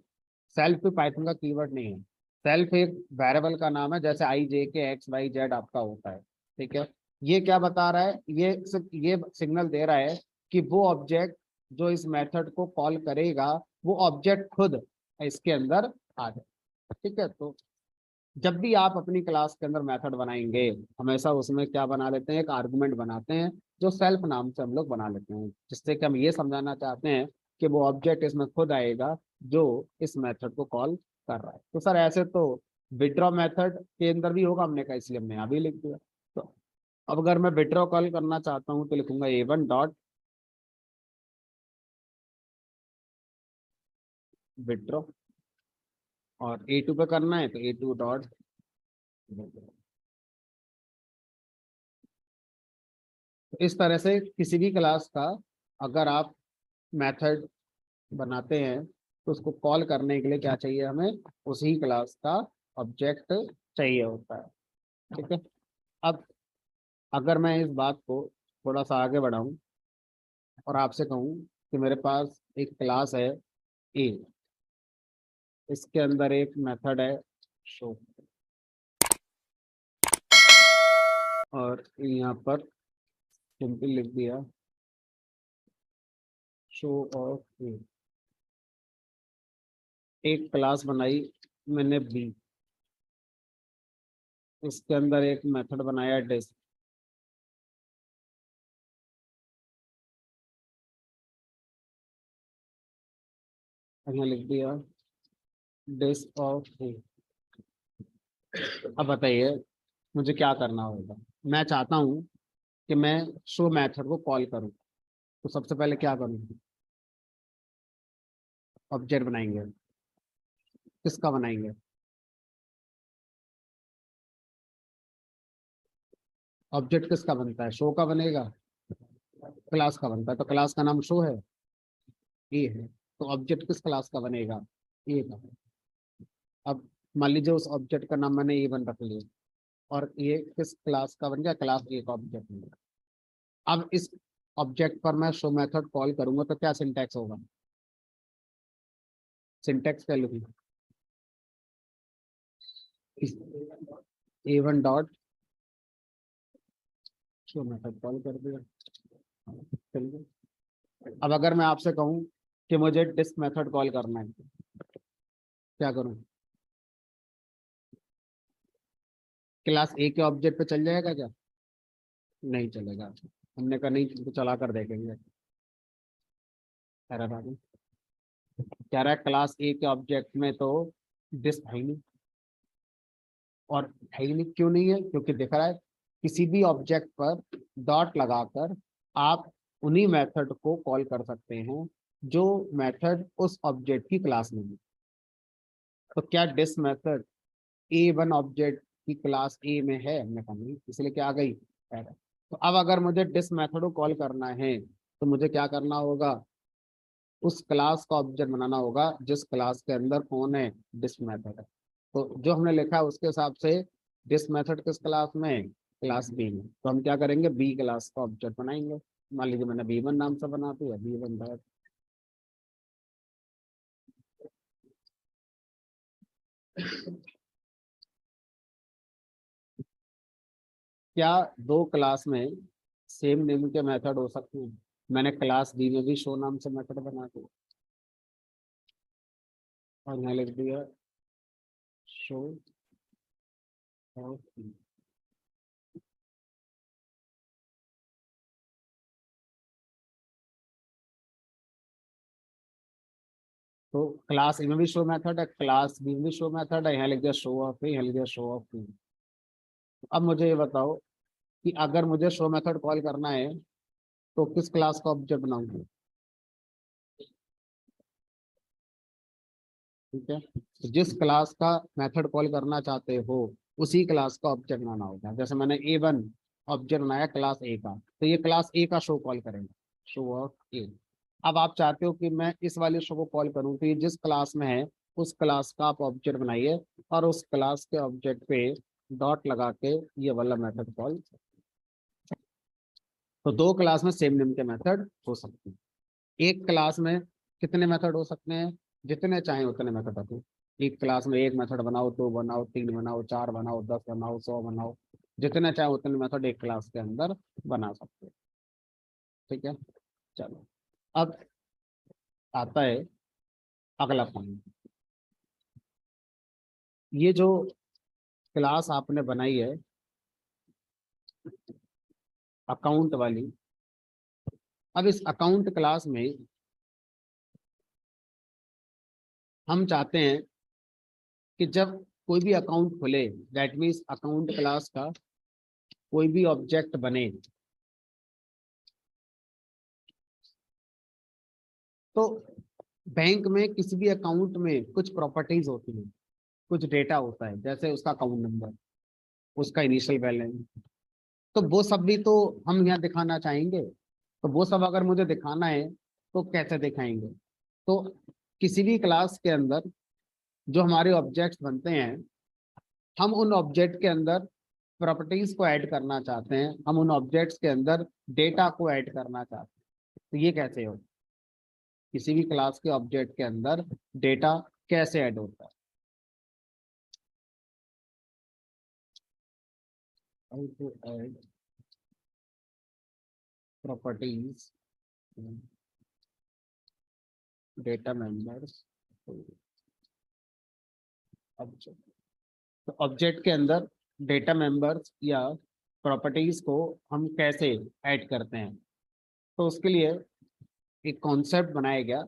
[SPEAKER 1] सेल्फ कोई पाइथन का कीवर्ड नहीं है, सेल्फ एक वेरिएबल का नाम है, जैसे IJK XYZ आपका होता है। ठीक है, ये क्या बता रहा है, ये सिर्फ ये सिग्नल दे रहा है कि वो ऑब्जेक्ट जो इस मेथड को कॉल करेगा वो ऑब्जेक्ट खुद इसके अंदर आ जाए। ठीक है, तो जब भी आप अपनी क्लास के अंदर मेथड बनाएंगे हमेशा उसमें क्या बना लेते हैं, एक आर्गुमेंट बनाते हैं जो सेल्फ नाम से हम लोग बना लेते हैं, जिससे कि हम ये समझाना चाहते हैं कि वो ऑब्जेक्ट इसमें खुद आएगा जो इस मेथड को कॉल कर रहा है। तो सर ऐसे तो विड्रॉ मेथड के अंदर भी होगा, हमने कहा इसलिए हमने यहाँ भी लिख दिया। तो अब अगर मैं विड्रॉ कॉल करना चाहता हूँ तो लिखूंगा A1 डॉट विड्रॉ, और A2 पे करना है तो A2 डॉट। तो इस तरह से किसी भी क्लास का अगर आप मेथड बनाते हैं तो उसको कॉल करने के लिए क्या चाहिए, हमें उसी क्लास का ऑब्जेक्ट चाहिए होता है। ठीक है। अब अगर मैं इस बात को थोड़ा सा आगे बढ़ाऊं और आपसे कहूं कि मेरे पास एक क्लास है ए, इसके अंदर एक मेथड है शो, और यहाँ पर सिंपल लिख दिया शो ऑफ ए। एक क्लास बनाई मैंने बी, इसके अंदर एक मेथड बनाया डिस, यहाँ लिख दिया डिस ऑफ ए। अब बताइए मुझे क्या करना होगा। मैं चाहता हूँ कि मैं शो मेथड को कॉल करूँ, तो सबसे पहले क्या करूँ, ऑब्जेक्ट बनाएंगे। किसका बनाएंगे, ऑब्जेक्ट किसका बनता है, शो का बनेगा, क्लास का बनता है। तो क्लास का नाम शो है, ए है, तो ऑब्जेक्ट किस क्लास का बनेगा, ए का। अब मान लीजिए उस ऑब्जेक्ट का नाम मैंने ए1 रख लिया, और ये किस क्लास का बन गया, क्लास ए का ऑब्जेक्ट बन गया। अब इस ऑब्जेक्ट पर मैं शो मेथड कॉल करूंगा तो क्या सिंटैक्स होगा, सिंटैक्स क्या लिखूंगा, A1 dot show method call कर दिया। चलिए, अब अगर मैं आपसे कहूँ कि मुझे डिस्क मेथड कॉल करना है, क्या करूँ, क्लास ए के ऑब्जेक्ट पे चल जाएगा क्या, नहीं चलेगा। हमने कहा नहीं, तो चला कर देखेंगे। कह रहा था, कह रहा है क्लास ए के ऑब्जेक्ट में तो डिस्क है ही नहीं, और है ही नहीं क्यों नहीं है, क्योंकि दिख रहा है किसी भी ऑब्जेक्ट पर डॉट लगाकर आप उन्हीं मेथड को कॉल कर सकते हैं जो मेथड उस ऑब्जेक्ट की क्लास में है। तो क्या डिस्क मेथड A1 ऑब्जेक्ट की क्लास ए में है, हमने कहा नहीं, इसलिए क्या आ गई एरर। तो अब अगर मुझे डिस्क मेथड को कॉल करना है तो मुझे क्या करना होगा, उस क्लास का ऑब्जेक्ट बनाना होगा जिस क्लास के अंदर कौन है, डिस्क मेथड है। तो जो हमने लिखा है उसके हिसाब से डिस्क मेथड किस क्लास में है, क्लास बी में। तो हम क्या करेंगे, बी क्लास का ऑब्जेक्ट बनाएंगे। मान लीजिए मैंने B1 नाम से बना दिया, B1 डॉट। क्या दो क्लास में सेम नेम के मेथड हो सकते हैं, मैंने क्लास बी में भी शो नाम से मेथड बना दिया और यहाँ लिख दिया शो ऑफ। तो क्लास ए में भी शो मेथड है, क्लास बी में भी शो मेथड है, यहाँ लिख दिया शो ऑफ ए, यहाँ लिख दिया शो ऑफ बी। अब मुझे ये बताओ कि अगर मुझे शो मेथड कॉल करना है तो किस क्लास का ऑब्जेक्ट बनाऊंगा, ठीक है। तो जिस क्लास का मेथड कॉल करना चाहते हो उसी क्लास का ऑब्जेक्ट बनाना होगा। जैसे मैंने A1 ऑब्जेक्ट बनाया क्लास ए का, तो ये क्लास ए का शो कॉल करेंगे, शो ऑफ ए। अब आप चाहते हो कि मैं इस वाले शो को कॉल करूं, तो ये जिस क्लास में है उस क्लास का आप ऑब्जेक्ट बनाइए और उस क्लास के ऑब्जेक्ट पे डॉट लगा के ये वाला मेथड कॉल। तो दो क्लास में सेम नेम के मेथड हो सकते हैं। एक क्लास में कितने मेथड हो सकते हैं, जितने चाहे उतने मेथड होते हैं। एक क्लास में एक मेथड बनाओ, दो बनाओ, तीन बनाओ, चार बनाओ, 10 बनाओ, 100 बनाओ, जितने चाहे उतने मेथड एक क्लास के अंदर बना सकते हैं। ठीक है। चलो, अब आता है अगला पॉइंट। ये जो क्लास आपने बनाई है अकाउंट वाली, अब इस अकाउंट क्लास में हम चाहते हैं कि जब कोई भी अकाउंट खुले, दैट मीन्स अकाउंट क्लास का कोई भी ऑब्जेक्ट बने, तो बैंक में किसी भी अकाउंट में कुछ प्रॉपर्टीज होती हैं, कुछ डेटा होता है, जैसे उसका अकाउंट नंबर, उसका इनिशियल बैलेंस, तो वो सब भी तो हम यहाँ दिखाना चाहेंगे। तो वो सब अगर मुझे दिखाना है तो कैसे दिखाएंगे? तो किसी भी क्लास के अंदर जो हमारे ऑब्जेक्ट्स बनते हैं, हम उन ऑब्जेक्ट के अंदर प्रॉपर्टीज को ऐड करना चाहते हैं, हम उन ऑब्जेक्ट्स के अंदर डेटा को ऐड करना चाहते हैं। तो ये कैसे हो? किसी भी क्लास के ऑब्जेक्ट के अंदर डेटा कैसे ऐड होता है? How to add properties in data members to object। तो ऑब्जेक्ट के अंदर डेटा मेंबर्स या प्रॉपर्टीज को हम कैसे ऐड करते हैं? तो उसके लिए एक कॉन्सेप्ट बनाया गया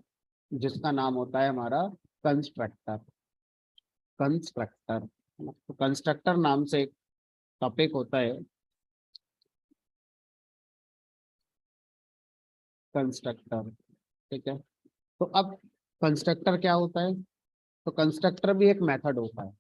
[SPEAKER 1] जिसका नाम होता है हमारा कंस्ट्रक्टर। कंस्ट्रक्टर, तो कंस्ट्रक्टर नाम से एक टॉपिक होता है, कंस्ट्रक्टर। ठीक है, तो अब कंस्ट्रक्टर क्या होता है? तो कंस्ट्रक्टर भी एक मेथड होता है,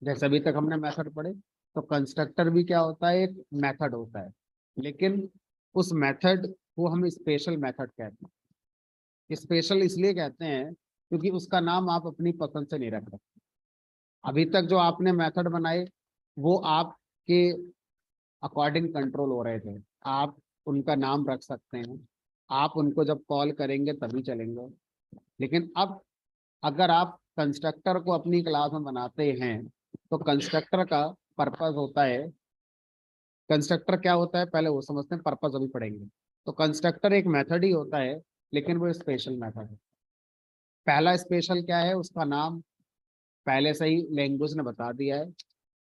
[SPEAKER 1] जैसे अभी तक हमने मेथड पढ़े, तो कंस्ट्रक्टर भी क्या होता है? एक मेथड होता है, लेकिन उस मेथड को हम स्पेशल मेथड कहते हैं। स्पेशल इसलिए कहते हैं क्योंकि उसका नाम आप अपनी पसंद से नहीं रख सकते। अभी तक जो आपने मेथड बनाए वो आपके अकॉर्डिंग कंट्रोल हो रहे थे, आप उनका नाम रख सकते हैं, आप उनको जब कॉल करेंगे तभी चलेंगे। लेकिन अब अगर आप कंस्ट्रक्टर को अपनी क्लास में बनाते हैं, तो कंस्ट्रक्टर का पर्पस होता है, कंस्ट्रक्टर क्या होता है पहले वो समझते हैं, पर्पस अभी पढ़ेंगे। तो कंस्ट्रक्टर एक मेथड ही होता है, लेकिन वो स्पेशल मेथड है। पहला स्पेशल क्या है? उसका नाम पहले से ही लैंग्वेज ने बता दिया है,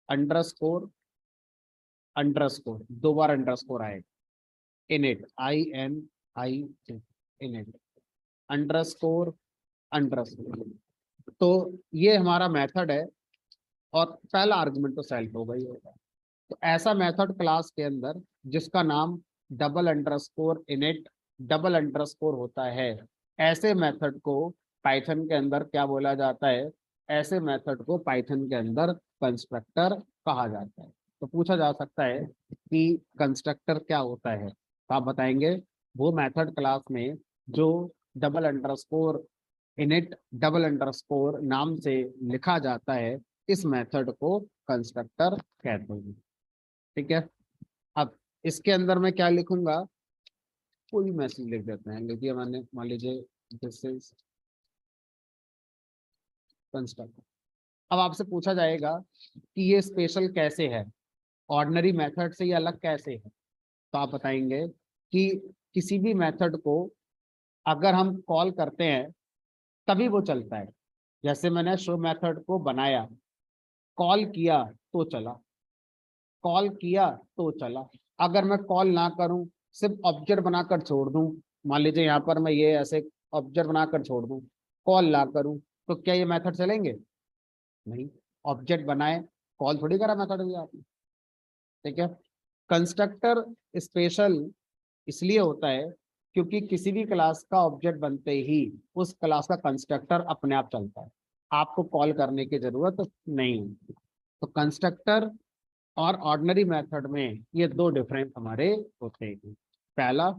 [SPEAKER 1] अंडरस्कोर। अंडरस्कोर, दो बार अंडरस्कोर आएगा, init, INI, init, underscore, underscore. तो ये हमारा मेथड है, और पहला आर्गुमेंट तो सेल्फ होगा ही होगा। तो ऐसा मेथड क्लास के अंदर जिसका नाम double underscore init double underscore होता है, ऐसे मेथड को पाइथन के अंदर क्या बोला जाता है? ऐसे मेथड को पाइथन के अंदर कंस्ट्रक्टर कहा जाता है। तो पूछा जा सकता है कि कंस्ट्रक्टर क्या होता है, तो आप बताएंगे वो मेथड क्लास में जो double underscore init double underscore नाम से लिखा जाता है, इस मेथड को कंस्ट्रक्टर कहते हैं। ठीक है, अब इसके अंदर मैं क्या लिखूंगा? कोई मैसेज लिख देते हैं, लिखिए, मैंने मान लीजिए दिस इज कंस्ट्रक्टर। अब आपसे पूछा जाएगा कि ये स्पेशल कैसे है, ऑर्डिनरी मेथड से ये अलग कैसे है? तो आप बताएंगे कि किसी भी मेथड को अगर हम कॉल करते हैं तभी वो चलता है। जैसे मैंने शो मेथड को बनाया, कॉल किया तो चला, कॉल किया तो चला। अगर मैं कॉल ना करूं, सिर्फ ऑब्जेक्ट बनाकर छोड़ दूं, मान लीजिए यहाँ पर मैं ये ऐसे ऑब्जेक्ट बनाकर छोड़ दूं, कॉल ना करूं, तो क्या ये मेथड चलेंगे? नहीं। ऑब्जेक्ट बनाए, कॉल थोड़ी करा मेथड भी आपने। ठीक है, कंस्ट्रक्टर स्पेशल इसलिए होता है क्योंकि किसी भी क्लास का ऑब्जेक्ट बनते ही उस क्लास का कंस्ट्रक्टर अपने आप चलता है, आपको कॉल करने की जरूरत नहीं है। तो कंस्ट्रक्टर और ऑर्डिनरी मेथड में ये दो डिफरेंस हमारे होते हैं। पहला,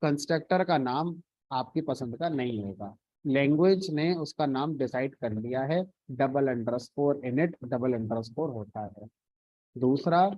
[SPEAKER 1] कंस्ट्रक्टर का नाम आपकी पसंद का नहीं होगा, लैंग्वेज ने उसका नाम डिसाइड कर लिया है, double underscore init double underscore होता है। दूसरा,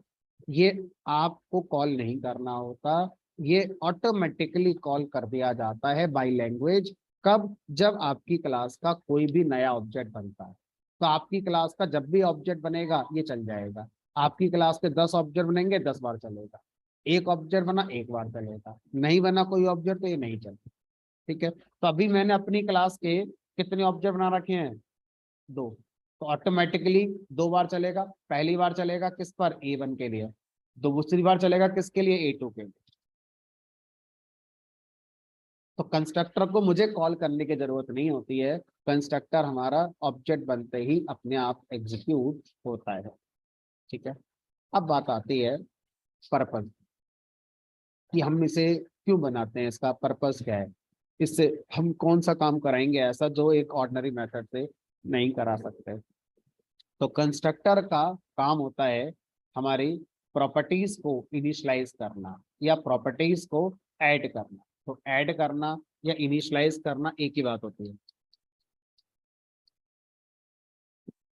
[SPEAKER 1] ये आपको कॉल नहीं करना होता, ये ऑटोमेटिकली कॉल कर दिया जाता है बाय लैंग्वेज। कब? जब आपकी क्लास का कोई भी नया ऑब्जेक्ट बनता है, तो आपकी क्लास का जब भी ऑब्जेक्ट बनेगा ये चल जाएगा। आपकी क्लास के 10 ऑब्जेक्ट बनेंगे, 10 बार चलेगा। एक ऑब्जेक्ट बना, एक बार चलेगा। नहीं बना कोई ऑब्जेक्ट तो ये नहीं चलेगा। ठीक है, तो अभी मैंने अपनी क्लास के कितने ऑब्जेक्ट बना रखे हैं? 2। तो ऑटोमेटिकली 2 बार चलेगा। पहली बार चलेगा किस पर? A1 के लिए। दूसरी बार चलेगा किसके लिए? A2 के लिए। तो कंस्ट्रक्टर को मुझे कॉल करने की जरूरत नहीं होती है, कंस्ट्रक्टर हमारा ऑब्जेक्ट बनते ही अपने आप एग्जीक्यूट होता है। ठीक है, अब बात आती है पर्पस कि हम इसे क्यों बनाते हैं, इसका पर्पस क्या है, इससे हम कौन सा काम कराएंगे ऐसा जो एक ऑर्डिनरी मेथड से नहीं करा सकते। तो कंस्ट्रक्टर का काम होता है हमारी प्रॉपर्टीज को इनिशियलाइज करना या प्रॉपर्टीज को ऐड करना। तो ऐड करना या इनिशियलाइज करना एक ही बात होती है।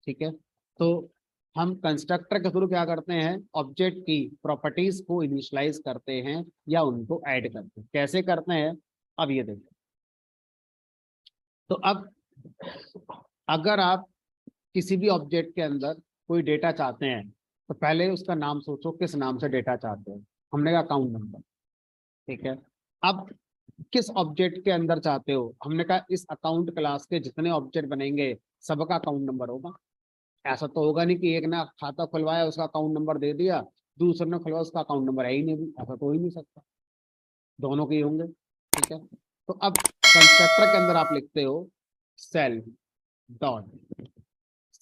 [SPEAKER 1] ठीक है, तो हम कंस्ट्रक्टर के थ्रू क्या करते हैं, ऑब्जेक्ट की प्रॉपर्टीज को इनिशियलाइज करते हैं या उनको ऐड करते हैं। कैसे करते हैं, अब ये देखो। तो अब अगर आप किसी भी ऑब्जेक्ट के अंदर कोई डेटा चाहते हैं तो पहले उसका नाम सोचो, किस नाम से डेटा चाहते हैं। हमने कहा अकाउंट नंबर। ठीक है, अब किस ऑब्जेक्ट के अंदर चाहते हो, हमने कहा इस अकाउंट क्लास के जितने ऑब्जेक्ट बनेंगे सबका अकाउंट नंबर होगा। ऐसा तो होगा नहीं कि एक ने खाता खुलवाया उसका अकाउंट नंबर दे दिया, दूसरे ने खुलवाया उसका अकाउंट नंबर है ही नहीं, ऐसा तो हो ही नहीं सकता, दोनों के ही होंगे। ठीक है, तो अब कंस्ट्रक्टर के अंदर आप लिखते हो सेल्फ डॉट,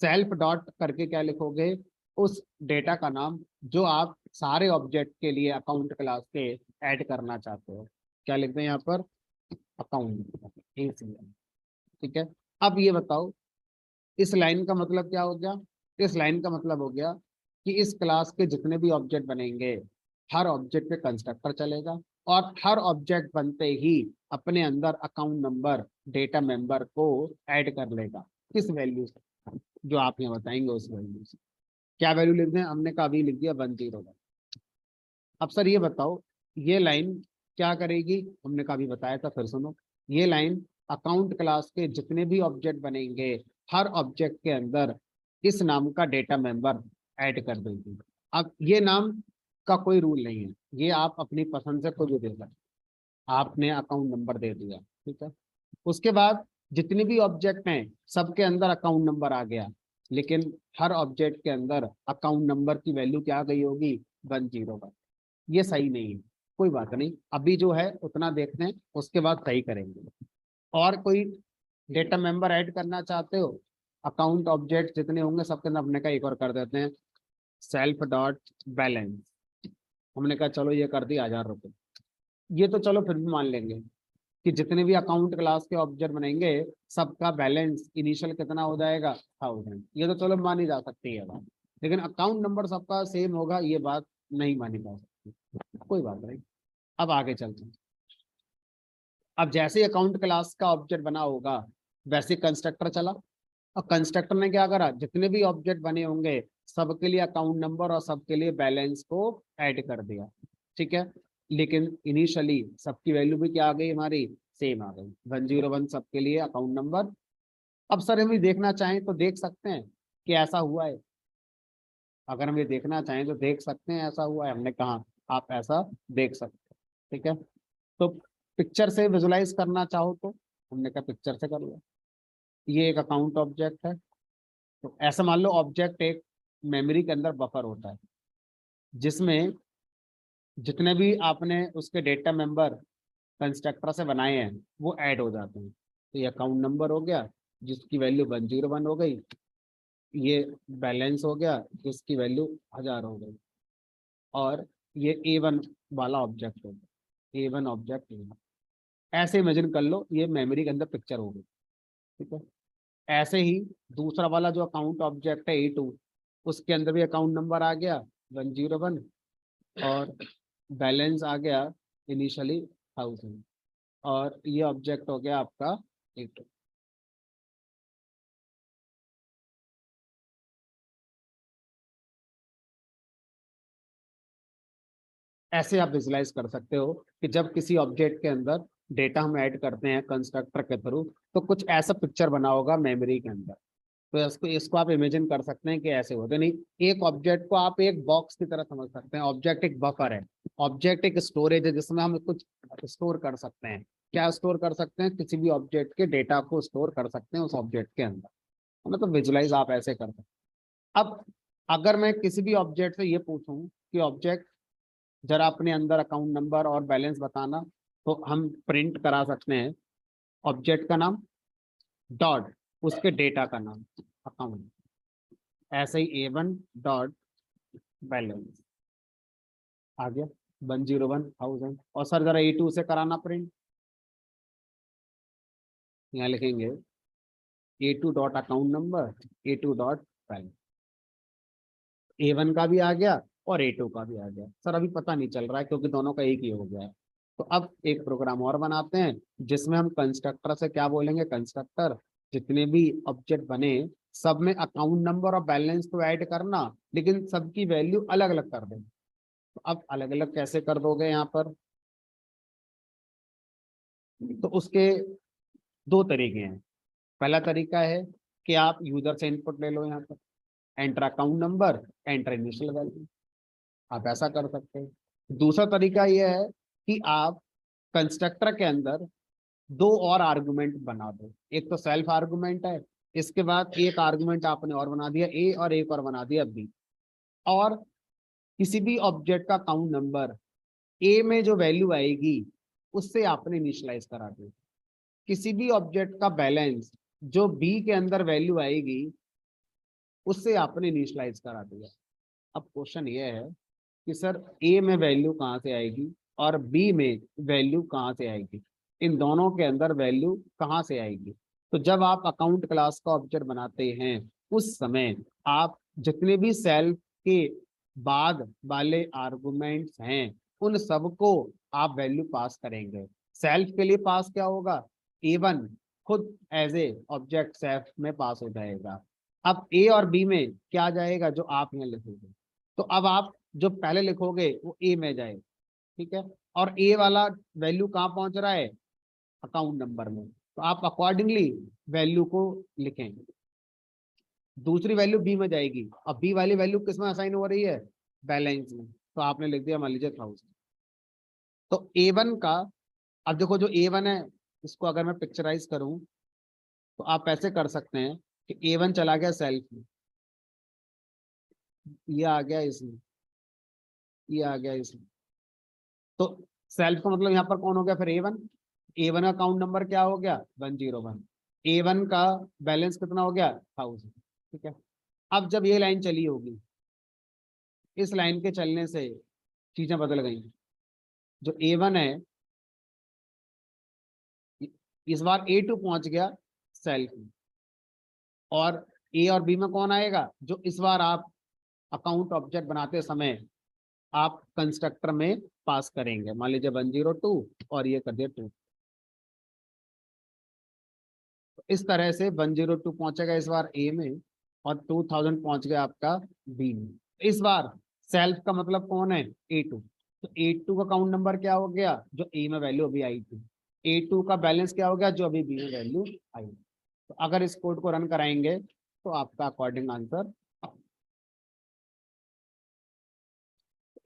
[SPEAKER 1] सेल्फ डॉट करके क्या लिखोगे, उस डेटा का नाम जो आप सारे ऑब्जेक्ट के लिए अकाउंट क्लास के ऐड करना चाहते हो। क्या लिखते हैं यहाँ पर, अकाउंट ACL। ठीक है, अब ये बताओ इस लाइन का मतलब क्या हो गया, इस लाइन का मतलब हो गया कि इस क्लास के जितने भी ऑब्जेक्ट बनेंगे हर ऑब्जेक्ट पे कंस्ट्रक्टर चलेगा और हर ऑब्जेक्ट बनते ही अपने अंदर अकाउंट नंबर डेटा मेंबर को ऐड कर लेगा। किस वैल्यू से, जो आप यहाँ बताएंगे उस वैल्यू से। क्या वैल्यू लिख दें, हमने कहा अभी लिख दिया 101। अब सर ये बताओ ये लाइन क्या करेगी, हमने कहा अभी बताया था, फिर सुनो। ये लाइन अकाउंट क्लास के जितने भी ऑब्जेक्ट बनेंगे हर ऑब्जेक्ट के अंदर इस नाम का डेटा मेंबर ऐड कर देगी। अब ये नाम का कोई रूल नहीं है, ये आप अपनी पसंद से कुछ भी दे सकते। आपने अकाउंट नंबर दे दिया, ठीक है, उसके बाद जितने भी ऑब्जेक्ट हैं सबके अंदर अकाउंट नंबर आ गया, लेकिन हर ऑब्जेक्ट के अंदर अकाउंट नंबर की वैल्यू क्या आ गई होगी, 101। ये सही नहीं है, कोई बात नहीं, अभी जो है उतना देखते हैं, उसके बाद सही करेंगे। और कोई डेटा मेंबर ऐड करना चाहते हो, अकाउंट ऑब्जेक्ट जितने होंगे सबके अंदर अपने का एक और कर देते हैं, सेल्फ डॉट बैलेंस। हमने कहा चलो ये कर दिया 1000 रुपये। ये तो चलो फिर भी मान लेंगे कि जितने भी अकाउंट क्लास के ऑब्जेक्ट बनेंगे सबका बैलेंस इनिशियल कितना हो जाएगा, 1000। ये तो चलो मानी जा सकती है बात, लेकिन अकाउंट नंबर सबका सेम होगा ये बात नहीं मानी जा सकती। कोई बात नहीं, अब आगे चलते हैं। अब जैसे अकाउंट क्लास का ऑब्जेक्ट बना होगा वैसे कंस्ट्रक्टर चला, और कंस्ट्रक्टर ने क्या करा, जितने भी ऑब्जेक्ट बने होंगे सबके लिए अकाउंट नंबर और सबके लिए बैलेंस को ऐड कर दिया। ठीक है, लेकिन इनिशियली सबकी वैल्यू भी क्या आ गई, हमारी सेम आ गई, 101 सबके लिए अकाउंट नंबर। अब सर हम ये देखना चाहें तो देख सकते हैं कि ऐसा हुआ है, अगर हम ये देखना चाहें तो देख सकते हैं ऐसा हुआ है। हमने कहा आप ऐसा देख सकते हैं। ठीक है, तो पिक्चर से विजुलाइज करना चाहो तो हमने कहा पिक्चर से कर लो। ये एक अकाउंट ऑब्जेक्ट है, तो ऐसा मान लो ऑब्जेक्ट एक मेमोरी के अंदर बफर होता है जिसमें जितने भी आपने उसके डेटा मेंबर कंस्ट्रक्टर से बनाए हैं वो ऐड हो जाते हैं। तो ये अकाउंट नंबर हो गया जिसकी वैल्यू 101 हो गई, ये बैलेंस हो गया जिसकी वैल्यू 1000 हो गई, और ये A1 वाला ऑब्जेक्ट हो गया, A1 ऑब्जेक्ट A1। ऐसे इमेजिन कर लो ये मेमोरी के अंदर पिक्चर हो गई। ठीक है, ऐसे ही दूसरा वाला जो अकाउंट ऑब्जेक्ट है A2, उसके अंदर भी अकाउंट नंबर आ गया 101 और बैलेंस आ गया इनिशियली 1000, और ये ऑब्जेक्ट हो गया आपका A2। ऐसे आप विजुलाइज कर सकते हो कि जब किसी ऑब्जेक्ट के अंदर डेटा हम ऐड करते हैं कंस्ट्रक्टर के थ्रू तो कुछ ऐसा पिक्चर बना होगा मेमोरी के अंदर। तो इसको इसको आप इमेजिन कर सकते हैं कि ऐसे होते नहीं, एक ऑब्जेक्ट को आप एक बॉक्स की तरह समझ सकते हैं। ऑब्जेक्ट एक बफर है, ऑब्जेक्ट एक स्टोरेज है जिसमें हम कुछ स्टोर कर सकते हैं। क्या स्टोर कर सकते हैं, किसी भी ऑब्जेक्ट के डेटा को स्टोर कर सकते हैं उस ऑब्जेक्ट के अंदर, है ना। तो विजुलाइज आप ऐसे कर सकते हैं। अब अगर मैं किसी भी ऑब्जेक्ट से ये पूछूं कि ऑब्जेक्ट जरा अपने अंदर अकाउंट नंबर और बैलेंस बताना, तो हम प्रिंट करा सकते हैं ऑब्जेक्ट का नाम डॉट उसके डेटा का नाम अकाउंट, ऐसे ही A1 डॉट बैलेंस आ गया 101,000। और सर जरा A2 से कराना प्रिंट, यहाँ लिखेंगे A2 dot account number, A2 dot balance. A1 का भी आ गया और A2 का भी आ गया। सर अभी पता नहीं चल रहा है क्योंकि दोनों का एक ही हो गया है। तो अब एक प्रोग्राम और बनाते हैं जिसमें हम कंस्ट्रक्टर से क्या बोलेंगे, कंस्ट्रक्टर जितने भी ऑब्जेक्ट बने सब में अकाउंट नंबर और बैलेंस तो ऐड करना, लेकिन सबकी वैल्यू अलग अलग कर दें। तो अब अलग अलग कैसे कर दोगे यहाँ पर, तो उसके दो तरीके हैं। पहला तरीका है कि आप यूजर से इनपुट ले लो, यहाँ पर enter account number, enter initial value, आप ऐसा कर सकते हैं। दूसरा तरीका यह है कि आप कंस्ट्रक्टर के अंदर दो और आर्गुमेंट बना दो। एक तो सेल्फ आर्गुमेंट है, इसके बाद एक आर्गुमेंट आपने और बना दिया ए और एक और बना दिया बी, और किसी भी ऑब्जेक्ट का काउंट नंबर ए में जो वैल्यू आएगी उससे आपने इनिशियलाइज करा दिया, किसी भी ऑब्जेक्ट का बैलेंस जो बी के अंदर वैल्यू आएगी उससे आपने इनिशियलाइज करा दिया। अब क्वेश्चन ये है कि सर ए में वैल्यू कहाँ से आएगी और बी में वैल्यू कहाँ से आएगी, इन दोनों के अंदर वैल्यू कहाँ से आएगी। तो जब आप अकाउंट क्लास का ऑब्जेक्ट बनाते हैं उस समय आप जितने भी सेल्फ के बाद वाले आर्गुमेंट्स हैं उन सबको आप वैल्यू पास करेंगे। सेल्फ के लिए पास क्या होगा, A1 खुद एज ए ऑब्जेक्ट सेल्फ में पास हो जाएगा। अब ए और बी में क्या जाएगा, जो आप यहाँ लिखोगे। तो अब आप जो पहले लिखोगे वो ए में जाए, ठीक है, और ए वाला वैल्यू कहाँ पहुंच रहा है, अकाउंट नंबर में, तो आप अकॉर्डिंगली वैल्यू को लिखेंगे। दूसरी वैल्यू बी में जाएगी, अब बी वाली वैल्यू किस में असाइन हो रही है, बैलेंस में, तो आपने लिख दिया मान लीजिए 1000। तो A1 का, अब देखो जो A1 है इसको अगर मैं पिक्चराइज करूं तो आप ऐसे कर सकते हैं कि A1 चला गया सेल्फ में, ये आ गया इसमें, ये आ गया इसमें, तो सेल्फ का मतलब यहाँ पर कौन हो गया फिर A1। A1 का अकाउंट नंबर क्या हो गया 101, A1 का बैलेंस कितना हो गया 1000, ठीक है। अब जब ये लाइन चली होगी, इस लाइन के चलने से चीजें बदल गई। जो A1 है इस बार A2 पहुंच गया सेल्फ में, और ए और बी में कौन आएगा, जो इस बार आप अकाउंट ऑब्जेक्ट बनाते समय आप कंस्ट्रक्टर में पास करेंगे। मान लीजिए 102 और ये कर दिया 2, तो इस तरह से 102 पहुंचेगा इस बार ए में और 2000 पहुंच गया आपका बी में। इस बार सेल्फ का मतलब कौन है, A2, तो A2 का अकाउंट नंबर क्या हो गया, जो ए में वैल्यू अभी आई थी, A2 का बैलेंस क्या हो गया, जो अभी बी में वैल्यू आई। तो अगर इस कोड को रन कराएंगे तो आपका अकॉर्डिंग आंसर,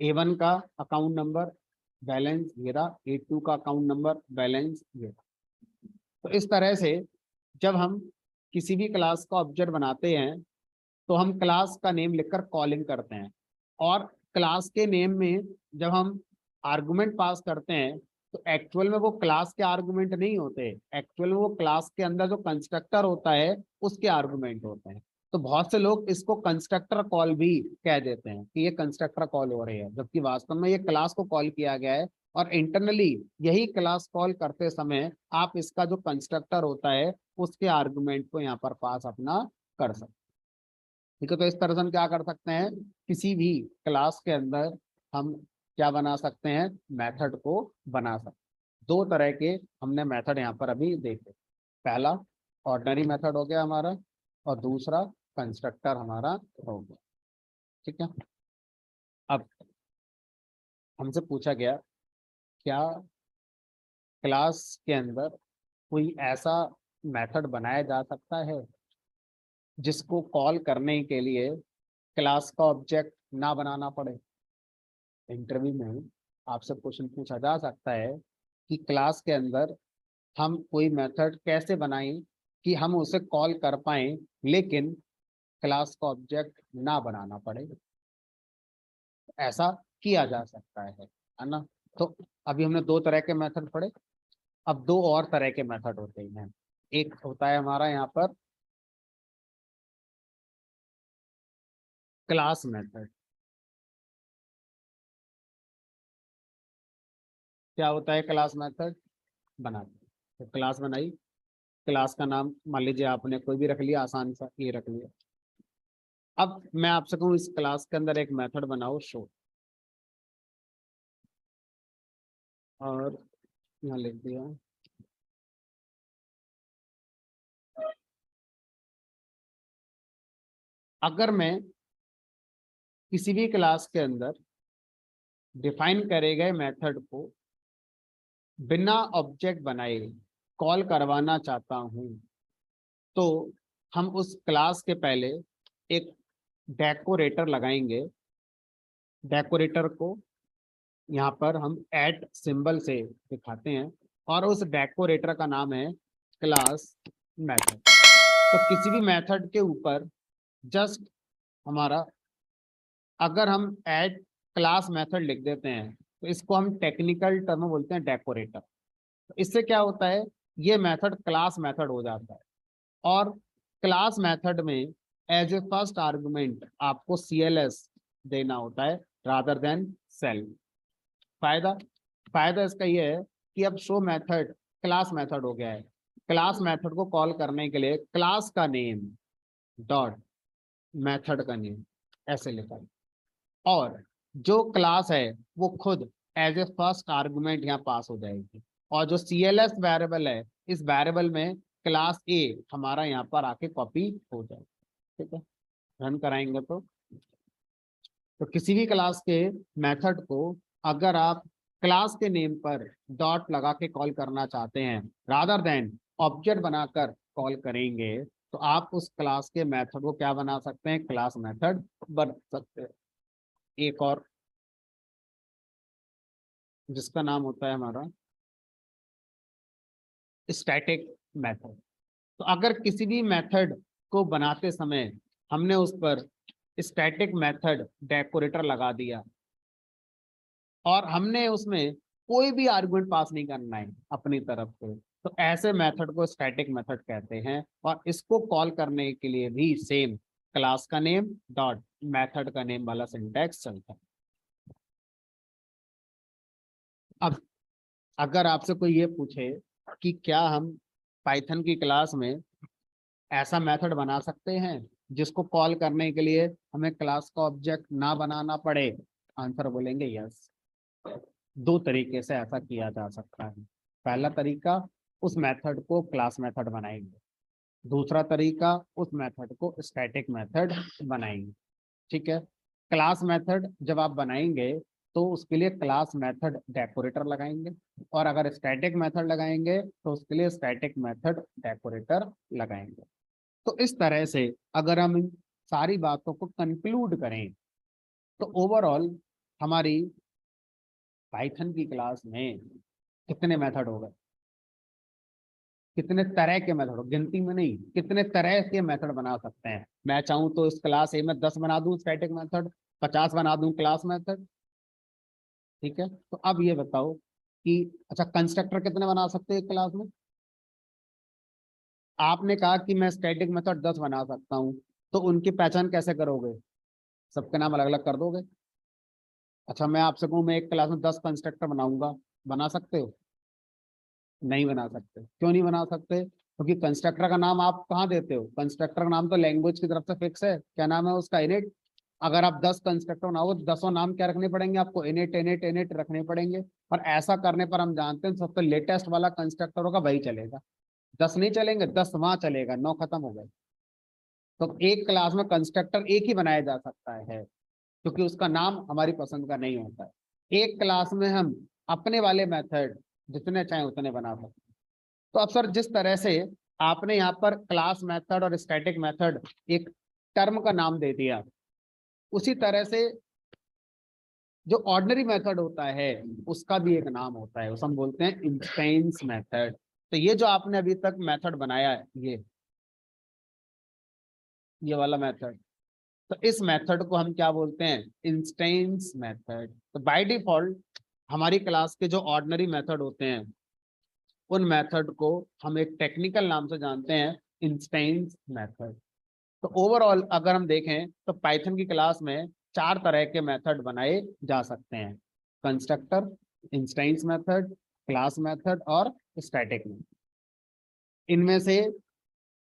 [SPEAKER 1] A1 का अकाउंट नंबर बैलेंस ये रहा, A2 का अकाउंट नंबर बैलेंस ये रहा। तो इस तरह से जब हम किसी भी क्लास का ऑब्जेक्ट बनाते हैं तो हम क्लास का नेम लिखकर कॉलिंग करते हैं, और क्लास के नेम में जब हम आर्गुमेंट पास करते हैं तो एक्चुअल में वो क्लास के आर्गुमेंट नहीं होते, एक्चुअल में वो क्लास के अंदर जो कंस्ट्रक्टर होता है उसके आर्गुमेंट होते हैं। तो बहुत से लोग इसको कंस्ट्रक्टर कॉल भी कह देते हैं कि ये कंस्ट्रक्टर कॉल हो रही है, जबकि वास्तव में ये क्लास को कॉल किया गया है। और इंटरनली यही क्लास कॉल करते समय आप इसका जो कंस्ट्रक्टर होता है उसके आर्गुमेंट को यहाँ पर पास अपना कर सकते हैं। ठीक है, तो इस तरह से हम क्या कर सकते हैं, किसी भी क्लास के अंदर हम क्या बना सकते हैं, मेथड को बना सकते हैं। दो तरह के हमने मेथड यहाँ पर अभी देखे, पहला ऑर्डिनरी मेथड हो गया हमारा और दूसरा कंस्ट्रक्टर हमारा हो गया। ठीक है, अब हमसे पूछा गया क्या क्लास के अंदर कोई ऐसा मेथड बनाया जा सकता है जिसको कॉल करने के लिए क्लास का ऑब्जेक्ट ना बनाना पड़े। इंटरव्यू में आपसे क्वेश्चन पूछा जा सकता है कि क्लास के अंदर हम कोई मेथड कैसे बनाएं कि हम उसे कॉल कर पाए लेकिन क्लास का ऑब्जेक्ट ना बनाना पड़े। ऐसा किया जा सकता है ना। तो अभी हमने दो तरह के मेथड पढ़े, अब दो और तरह के मेथड होते हैं। एक होता है हमारा यहाँ पर क्लास मेथड। क्या होता है क्लास मेथड? बनाते, तो क्लास बनाई, क्लास का नाम मान लीजिए आपने कोई भी रख लिया, आसान सा ये रख लिया। अब मैं आपसे कहूँ इस क्लास के अंदर एक मेथड बनाओ शो, और यहाँ लिख दिया अगर मैं किसी भी क्लास के अंदर डिफाइन करे गए मेथड को बिना ऑब्जेक्ट बनाए कॉल करवाना चाहता हूं, तो हम उस क्लास के पहले एक डेकोरेटर लगाएंगे। डेकोरेटर को यहाँ पर हम ऐट सिंबल से दिखाते हैं, और उस डेकोरेटर का नाम है क्लास मेथड। तो किसी भी मेथड के ऊपर जस्ट हमारा, अगर हम ऐड क्लास मेथड लिख देते हैं तो इसको हम टेक्निकल टर्म में बोलते हैं डेकोरेटर। तो इससे क्या होता है, ये मेथड क्लास मेथड हो जाता है। और क्लास मेथड में एज ए फर्स्ट आर्गुमेंट आपको CLS देना होता है रादर देन सेल। फायदा फायदा इसका ये है कि अब शो मेथड क्लास मेथड हो गया है। क्लास मेथड को कॉल करने के लिए क्लास का नेम डॉट मेथड का नेम ऐसे लिखा है, और जो क्लास है वो खुद एज ए फर्स्ट आर्गुमेंट यहाँ पास हो जाएगी, और जो CLS वेरिएबल है इस वेरिएबल में क्लास A हमारा यहाँ पर आके कॉपी हो जाए। ठीक है, रन कराएंगे तो किसी भी क्लास के मेथड को अगर आप क्लास के नेम पर डॉट लगा के कॉल करना चाहते हैं रादर देन ऑब्जेक्ट बनाकर कॉल करेंगे, तो आप उस क्लास के मेथड को क्या बना सकते हैं, क्लास मेथड बना सकते हैं। एक और जिसका नाम होता है हमारा स्टैटिक मेथड। तो अगर किसी भी मेथड को बनाते समय हमने उस पर स्टैटिक मेथड डेकोरेटर लगा दिया और हमने उसमें कोई भी आर्गुमेंट पास नहीं करना है अपनी तरफ से, तो ऐसे मेथड को स्टैटिक मेथड कहते हैं। और इसको कॉल करने के लिए भी सेम क्लास का नेम डॉट मेथड का नेम वाला सिंटैक्स चलता है। अब अगर आपसे कोई ये पूछे कि क्या हम पाइथन की क्लास में ऐसा मेथड बना सकते हैं जिसको कॉल करने के लिए हमें क्लास का ऑब्जेक्ट ना बनाना पड़े, आंसर बोलेंगे यस। दो तरीके से ऐसा किया जा सकता है। पहला तरीका, उस मेथड को क्लास मेथड बनाएंगे। दूसरा तरीका, उस मेथड को स्टैटिक मेथड बनाएंगे। ठीक है, क्लास मेथड जब आप बनाएंगे तो उसके लिए क्लास मेथड डेकोरेटर लगाएंगे, और अगर स्टैटिक मेथड लगाएंगे तो उसके लिए स्टैटिक मेथड डेकोरेटर लगाएंगे। तो इस तरह से अगर हम इन सारी बातों को कंक्लूड करें तो ओवरऑल हमारी पाइथन की क्लास में कितने मेथड हो गए, कितने तरह के मेथड हो, गिनती में नहीं, कितने तरह के मेथड बना सकते हैं। मैं चाहूं तो इस क्लास ए में 10 बना दूं स्टैटिक मेथड, 50 बना दूं क्लास मेथड। ठीक है, तो अब ये बताओ कि अच्छा कंस्ट्रक्टर कितने बना सकते हैं एक क्लास में? आपने कहा कि मैं स्टैटिक मेथड 10 बना सकता हूं, तो उनकी पहचान कैसे करोगे? सबके नाम अलग अलग कर दोगे? अच्छा मैं आपसे कहूँ मैं एक क्लास में 10 कंस्ट्रक्टर बनाऊंगा, बना सकते हो? नहीं बना सकते। क्यों नहीं बना सकते? क्योंकि कंस्ट्रक्टर का नाम आप कहाँ देते हो? कंस्ट्रक्टर का नाम तो लैंग्वेज की तरफ से फिक्स है, क्या नाम है उसका, इनिट। अगर आप 10 कंस्ट्रक्टर बनाओ, 10 नाम क्या रखने पड़ेंगे आपको? इनिट इनिट इनिट रखने पड़ेंगे। और ऐसा करने पर हम जानते हैं सबसे लेटेस्ट वाला कंस्ट्रक्टर होगा वही चलेगा। 10 नहीं चलेंगे, 10 वहां चलेगा, 9 खत्म हो गए। तो एक क्लास में कंस्ट्रक्टर एक ही बनाया जा सकता है, क्योंकि उसका नाम हमारी पसंद का नहीं होता है। एक क्लास में हम अपने वाले मेथड जितने चाहे उतने बना सकते हैं। तो अब सर जिस तरह से आपने यहाँ पर क्लास मेथड और स्टैटिक मेथड एक टर्म का नाम दे दिया, उसी तरह से जो ऑर्डिनरी मेथड होता है उसका भी एक नाम होता है, उसे हम बोलते हैं इंस्टेंस मेथड। तो ये जो आपने अभी तक मेथड बनाया है, ये वाला मेथड, तो इस मेथड को हम क्या बोलते हैं? Instance method. तो बाय डिफॉल्ट हमारी क्लास के जो ऑर्डिनरी मेथड होते हैं उन मेथड को हम एक टेक्निकल नाम से जानते हैं, इंस्टेंस मेथड। तो ओवरऑल अगर हम देखें तो पाइथन की क्लास में 4 तरह के मेथड बनाए जा सकते हैं, constructor, instance method, class method और स्टैटिक मेथड। इनमें से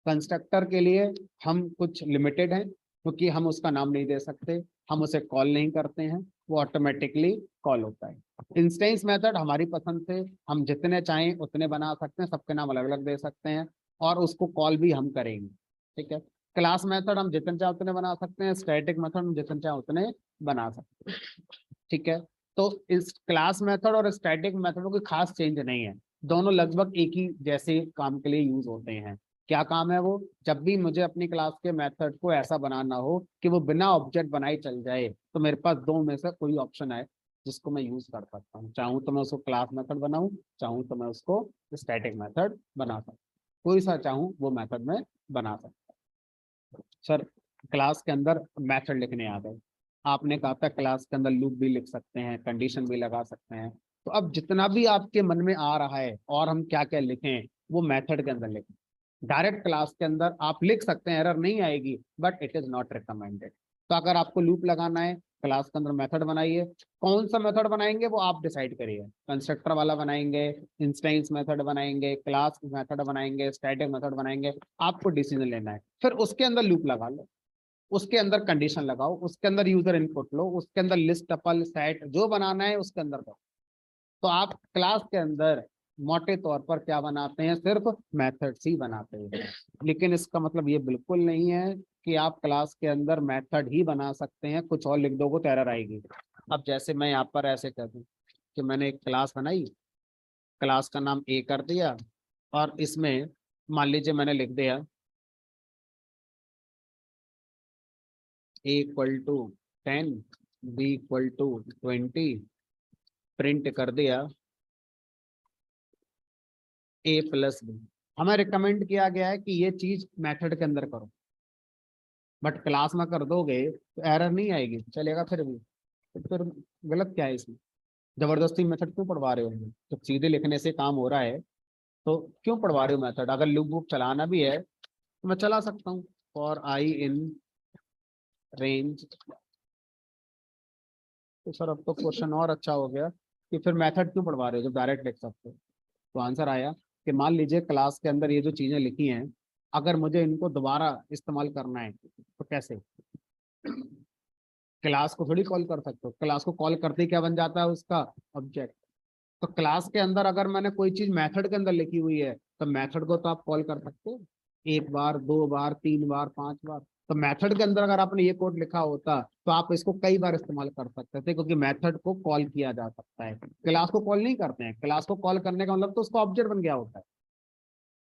[SPEAKER 1] कंस्ट्रक्टर के लिए हम कुछ लिमिटेड हैं क्योंकि हम उसका नाम नहीं दे सकते, हम उसे कॉल नहीं करते हैं, वो ऑटोमेटिकली कॉल होता है। इंस्टेंस मेथड हमारी पसंद से हम जितने चाहें उतने बना सकते हैं, सबके नाम अलग अलग दे सकते हैं और उसको कॉल भी हम करेंगे, ठीक है। क्लास मेथड हम जितने चाहे उतने बना सकते हैं, स्टैटिक मेथड हम जितने चाहे उतने बना सकते हैं, ठीक है। तो इस क्लास मेथड और स्टैटिक मेथड कोई खास चेंज नहीं है, दोनों लगभग एक ही जैसे काम के लिए यूज होते हैं। क्या काम है वो, जब भी मुझे अपनी क्लास के मेथड को ऐसा बनाना हो कि वो बिना ऑब्जेक्ट बनाए चल जाए, तो मेरे पास दो में से कोई ऑप्शन है जिसको मैं यूज कर सकता हूँ। चाहूँ तो मैं उसको क्लास मेथड बनाऊं, चाहूँ तो मैं उसको स्टैटिक मेथड बना सकता हूँ, कोई सा चाहूँ वो मेथड में बना सकता हूँ। सर क्लास के अंदर मेथड लिखने आ गए, आपने कहा था क्लास के अंदर लूप भी लिख सकते हैं, कंडीशन भी लगा सकते हैं। तो अब जितना भी आपके मन में आ रहा है और हम क्या क्या लिखें वो मेथड के अंदर लिखें। डायरेक्ट क्लास के अंदर आप लिख सकते हैं, एरर नहीं आएगी, but it is not recommended. तो अगर आपको लूप लगाना है क्लास के अंदर मेथड बनाइए, कौन सा मेथड बनाएंगे वो आप डिसाइड करिए, कंस्ट्रक्टर वाला बनाएंगे, इंस्टेंस मेथड बनाएंगे, क्लास मेथड बनाएंगे, स्टैटिक मेथड बनाएंगे, आपको डिसीजन लेना है। फिर उसके अंदर लूप लगा लो, उसके अंदर कंडीशन लगाओ, उसके अंदर यूजर इनपुट लो, उसके अंदर लिस्ट टपल सेट जो बनाना है उसके अंदर करो। तो आप क्लास के अंदर मोटे तौर पर क्या बनाते हैं, सिर्फ मेथड्स ही बनाते हैं। लेकिन इसका मतलब ये बिल्कुल नहीं है कि आप क्लास के अंदर मेथड ही बना सकते हैं, कुछ और लिख दोगे तो एरर आएगी। अब जैसे मैं यहाँ पर ऐसे कर दूं कि मैंने एक क्लास बनाई, क्लास का नाम ए कर दिया और इसमें मान लीजिए मैंने लिख दिया A = 10, B = 20, प्रिंट कर दिया A+B। हमें रिकमेंड किया गया है कि ये चीज मेथड के अंदर करो, बट क्लास में कर दोगे तो एरर नहीं आएगी, चलेगा फिर भी। तो फिर गलत क्या है इसमें, जबरदस्ती मेथड क्यों पढ़वा रहे हो, तो सीधे लिखने से काम हो रहा है तो क्यों पढ़वा रहे हो मेथड। अगर लूप वूप चलाना भी है तो मैं चला सकता हूँ, फॉर आई इन रेंज। तो सर अब तो क्वेश्चन और अच्छा हो गया कि फिर मेथड क्यों पढ़वा रहे हो जब डायरेक्ट लिख सकते हो। तो आंसर आया कि मान लीजिए क्लास के अंदर ये जो चीजें लिखी हैं, अगर मुझे इनको दोबारा इस्तेमाल करना है तो कैसे, क्लास को थोड़ी कॉल कर सकते हो, क्लास को कॉल करते ही क्या बन जाता है उसका ऑब्जेक्ट। तो क्लास के अंदर अगर मैंने कोई चीज मेथड के अंदर लिखी हुई है तो मेथड को तो आप कॉल कर सकते हो, 1 बार, 2 बार, 3 बार, 5 बार। तो मेथड के अंदर अगर आपने ये कोड लिखा होता तो आप इसको कई बार इस्तेमाल कर सकते थे, क्योंकि मेथड को कॉल किया जा सकता है, क्लास को कॉल नहीं करते हैं। क्लास को कॉल करने का मतलब तो उसका ऑब्जेक्ट बन गया होता है।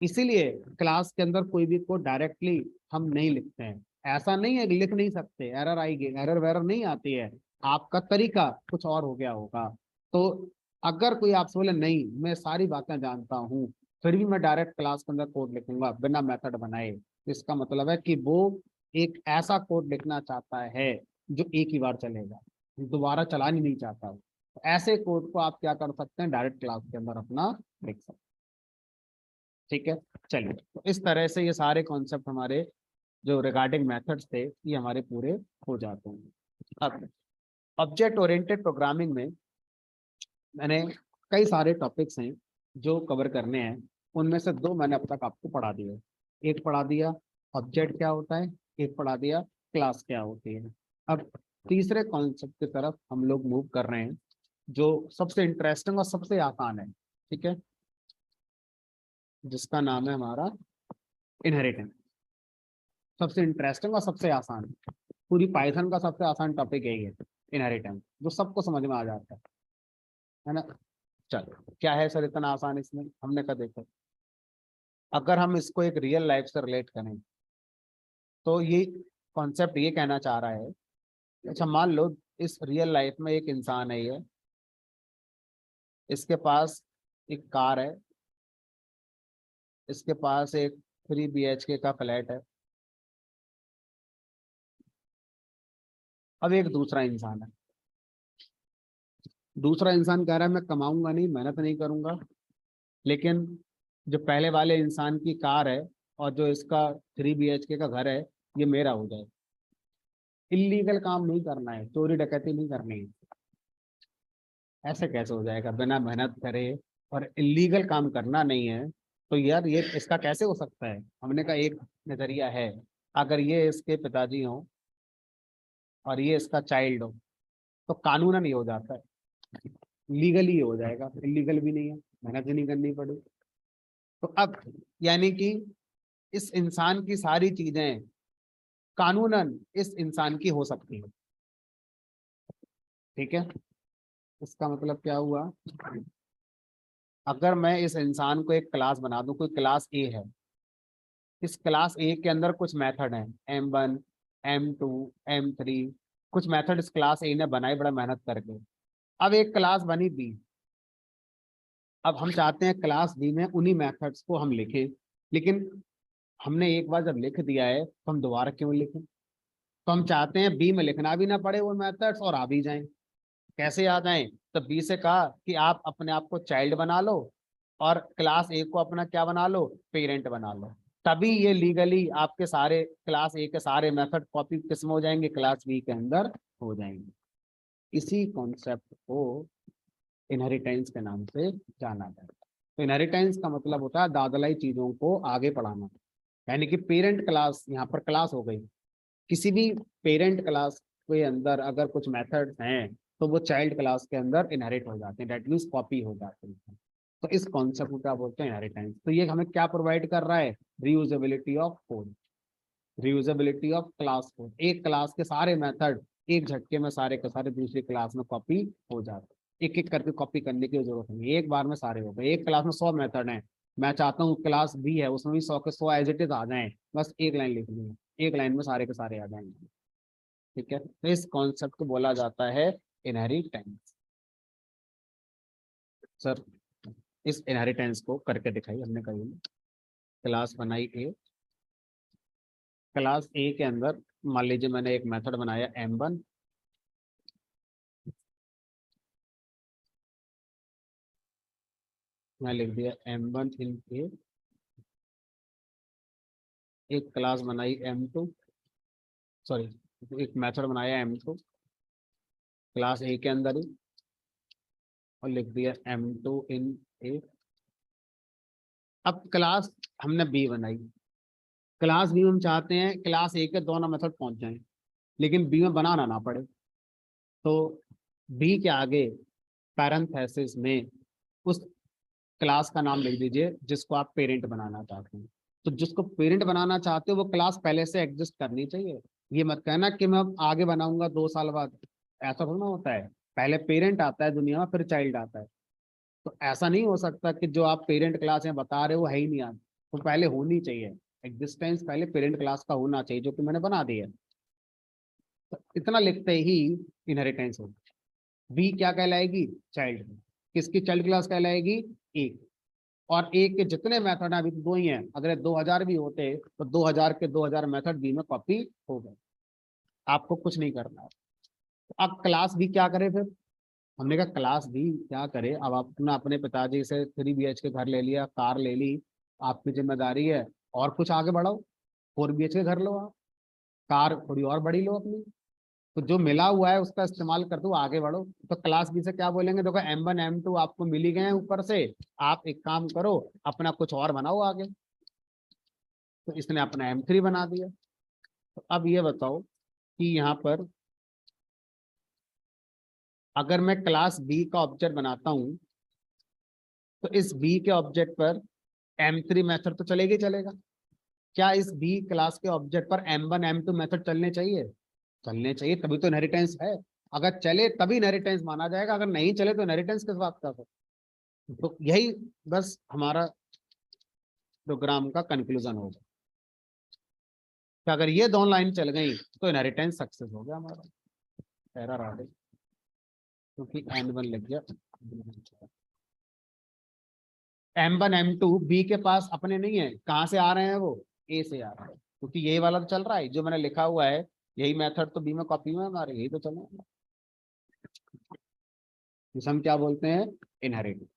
[SPEAKER 1] इसीलिए क्लास के अंदर कोई भी कोड डायरेक्टली हम नहीं लिखते हैं। ऐसा नहीं है कि लिख नहीं सकते, एरर आएगी, एरर वेरर नहीं आती है, आपका तरीका कुछ और हो गया होगा। तो अगर कोई आपसे बोले नहीं मैं सारी बातें जानता हूँ फिर भी मैं डायरेक्ट क्लास के अंदर कोड लिखूंगा बिना मेथड बनाए, तो इसका मतलब है कि वो एक ऐसा कोड लिखना चाहता है जो एक ही बार चलेगा, दोबारा चलाना नहीं चाहता। तो ऐसे कोड को आप क्या कर सकते हैं, डायरेक्ट क्लास के अंदर अपना लिख सकते हैं, ठीक है। चलिए तो इस तरह से ये सारे कॉन्सेप्ट हमारे जो रिगार्डिंग मेथड्स थे ये हमारे पूरे हो जाते हैं। अब ऑब्जेक्ट ओरिएंटेड प्रोग्रामिंग में मैंने कई सारे टॉपिक्स हैं जो कवर करने हैं, उनमें से 2 मैंने अब तक आपको पढ़ा दिए। एक पढ़ा दिया ऑब्जेक्ट क्या होता है, एक पढ़ा दिया क्लास क्या होती है। अब तीसरे कॉन्सेप्ट की तरफ हम लोग मूव कर रहे हैं जो सबसे इंटरेस्टिंग और सबसे आसान है, ठीक है, जिसका नाम है हमारा इनहेरिटेंस। सबसे इंटरेस्टिंग और सबसे आसान, पूरी पाइथन का सबसे आसान टॉपिक यही है, इनहेरिटेंस, जो सबको समझ में आ जाता है ना। चलो क्या है सर इतना आसान इसमें, हमने कहा देखो अगर हम इसको एक रियल लाइफ से रिलेट करें तो ये कॉन्सेप्ट ये कहना चाह रहा है, अच्छा मान लो इस रियल लाइफ में एक इंसान है, ये इसके पास एक कार है, इसके पास एक 3 BHK का फ्लैट है। अब एक दूसरा इंसान है, दूसरा इंसान कह रहा है मैं कमाऊंगा नहीं, मेहनत नहीं करूंगा, लेकिन जो पहले वाले इंसान की कार है और जो इसका 3 BHK का घर है ये मेरा हो जाए। इलीगल काम नहीं करना है, चोरी डकैती नहीं करनी है। ऐसे कैसे हो जाएगा बिना मेहनत करे, और इलीगल काम करना नहीं है। तो यार ये इसका कैसे हो सकता है? हमने कहा एक नजरिया है, अगर ये इसके पिताजी हो और ये इसका चाइल्ड हो तो कानूनन ही हो जाता है, लीगली हो जाएगा। इलीगल भी नहीं है, मेहनत ही नहीं करनी पड़ी। तो अब यानी कि इस इंसान की सारी चीजें कानूनन इस इंसान की हो सकती है। ठीक है, इसका मतलब क्या हुआ? अगर मैं इस इंसान को एक क्लास बना दूं, कोई क्लास ए है, इस क्लास ए के अंदर कुछ मेथड हैं, M1, M2, M3, कुछ मेथड इस क्लास ए ने बनाए बड़ा मेहनत करके। अब एक क्लास बनी बी, अब हम चाहते हैं क्लास बी में उन्हीं मेथड्स को हम लिखें, लेकिन हमने एक बार जब लिख दिया है तो हम दोबारा क्यों लिखें? तो हम चाहते हैं बी में लिखना भी ना पड़े वो मेथड्स और आ भी जाएं। कैसे आ जाएं? तो बी से कहा कि आप अपने आप को चाइल्ड बना लो और क्लास ए को अपना क्या बना लो, पेरेंट बना लो। तभी ये लीगली आपके सारे क्लास ए के सारे मेथड कॉपी किसमें हो जाएंगे, क्लास बी के अंदर हो जाएंगे। इसी कॉन्सेप्ट को इनहेरिटेंस के नाम से जाना जाता है। तो इनहेरिटेंस का मतलब होता है दादलाई चीजों को आगे बढ़ाना। यानी कि पेरेंट क्लास यहाँ पर क्लास हो गई, किसी भी पेरेंट क्लास के अंदर अगर कुछ मेथड्स हैं तो वो चाइल्ड क्लास के अंदर इनहेरिट हो जाते हैं, दैट मीन्स कॉपी हो जाते हैं। तो इस कॉन्सेप्ट को क्या बोलते हैं, इनहेरिटेंस। तो ये हमें क्या प्रोवाइड कर रहा है, reusability of code, reusability of class code. एक क्लास के सारे मेथड एक झटके में सारे के सारे दूसरी क्लास में कॉपी हो जाते हैं, एक एक करके कॉपी करने की जरूरत नहीं, एक बार में सारे हो गए। एक क्लास में 100 मेथड हैं, मैं चाहता हूँ क्लास बी है उसमें भी 100 के 100 एज इट इज आ जाएं, बस एक लाइन लिखनी है, एक लाइन में सारे के सारे आ जाएंगे। ठीक है, तो इस कॉन्सेप्ट को बोला जाता है इनहेरिटेंस। सर इस इनहेरिटेंस को करके दिखाई हमने कही। क्लास बनाई ए, क्लास ए के अंदर मान लीजिए मैंने एक मेथड बनाया M1, मैं लिख दिया M1 इन ए। एक क्लास बनाई M2, सॉरी एक मेथड बनाया M2 क्लास ए के अंदर ही, और लिख दिया M2 इन ए। अब क्लास हमने बी बनाई, क्लास बी में हम चाहते हैं क्लास ए के दोनों मेथड पहुंच जाएं, लेकिन बी में बनाना ना पड़े। तो बी के आगे पैरेंथेसिस में उस क्लास का नाम लिख दीजिए जिसको आप पेरेंट बनाना चाहते हैं। तो जिसको पेरेंट बनाना चाहते हो वो क्लास पहले से एग्जिस्ट करनी चाहिए। ये मत कहना कि मैं अब आगे बनाऊंगा 2 साल बाद, ऐसा थोड़ा ना होता है। पहले पेरेंट आता है दुनिया में, फिर चाइल्ड आता है। तो ऐसा नहीं हो सकता कि जो आप पेरेंट क्लास में बता रहे हो वो है ही नहीं आता, तो पहले होनी चाहिए, एग्जिस्टेंस पहले पेरेंट क्लास का होना चाहिए जो कि मैंने बना दिया। तो इतना लिखते ही इनहेरिटेंस होगी। बी क्या कहलाएगी, चाइल्ड। किसकी चाइल्ड क्लास कहलाएगी, एक। और एक के जितने मेथड हैं, अभी तो 2 ही हैं, अगर 2000 भी होते तो 2000 के 2000 मेथड बी में कॉपी हो गए। आपको कुछ नहीं करना है। अब क्लास बी क्या करे फिर? हमने कहा क्लास बी क्या करे, अब आपने अपने पिताजी से 3 BHK घर ले लिया, कार ले ली, आपकी जिम्मेदारी है और कुछ आगे बढ़ाओ, 4 BHK घर लो आप, कार थोड़ी और बड़ी लो अपनी। तो जो मिला हुआ है उसका इस्तेमाल करते हुए आगे बढ़ो। तो क्लास बी से क्या बोलेंगे, देखो M1 M2 आपको मिल ही गए हैं ऊपर से, आप एक काम करो अपना कुछ और बनाओ आगे। तो इसने अपना M3 बना दिया। तो अब ये बताओ कि यहाँ पर अगर मैं क्लास बी का ऑब्जेक्ट बनाता हूं तो इस बी के ऑब्जेक्ट पर M3 मेथड तो चलेगा ही चलेगा। क्या इस बी क्लास के ऑब्जेक्ट पर M1 M2 मेथड चलने चाहिए? चलने चाहिए, तभी तो इनहेरिटेंस है। अगर चले तभी इनहेरिटेंस माना जाएगा, अगर नहीं चले तो इनहेरिटेंस किस बात का? तो यही बस हमारा प्रोग्राम का कंक्लूजन होगा कि अगर ये दोनों लाइन चल गई तो इनहेरिटेंस सक्सेस हो गया हमारा। एरर आ गई क्योंकि N1 लग गया। M1 M2 बी के पास अपने नहीं है, कहाँ से आ रहे हैं वो, ए से आ रहे हैं, क्योंकि यही वाला तो चल रहा है जो मैंने लिखा हुआ है। यही मेथड तो बी में कॉपी में हमारे, यही तो चल रहा है। जिसे हम क्या बोलते हैं, इनहेरिटेंस।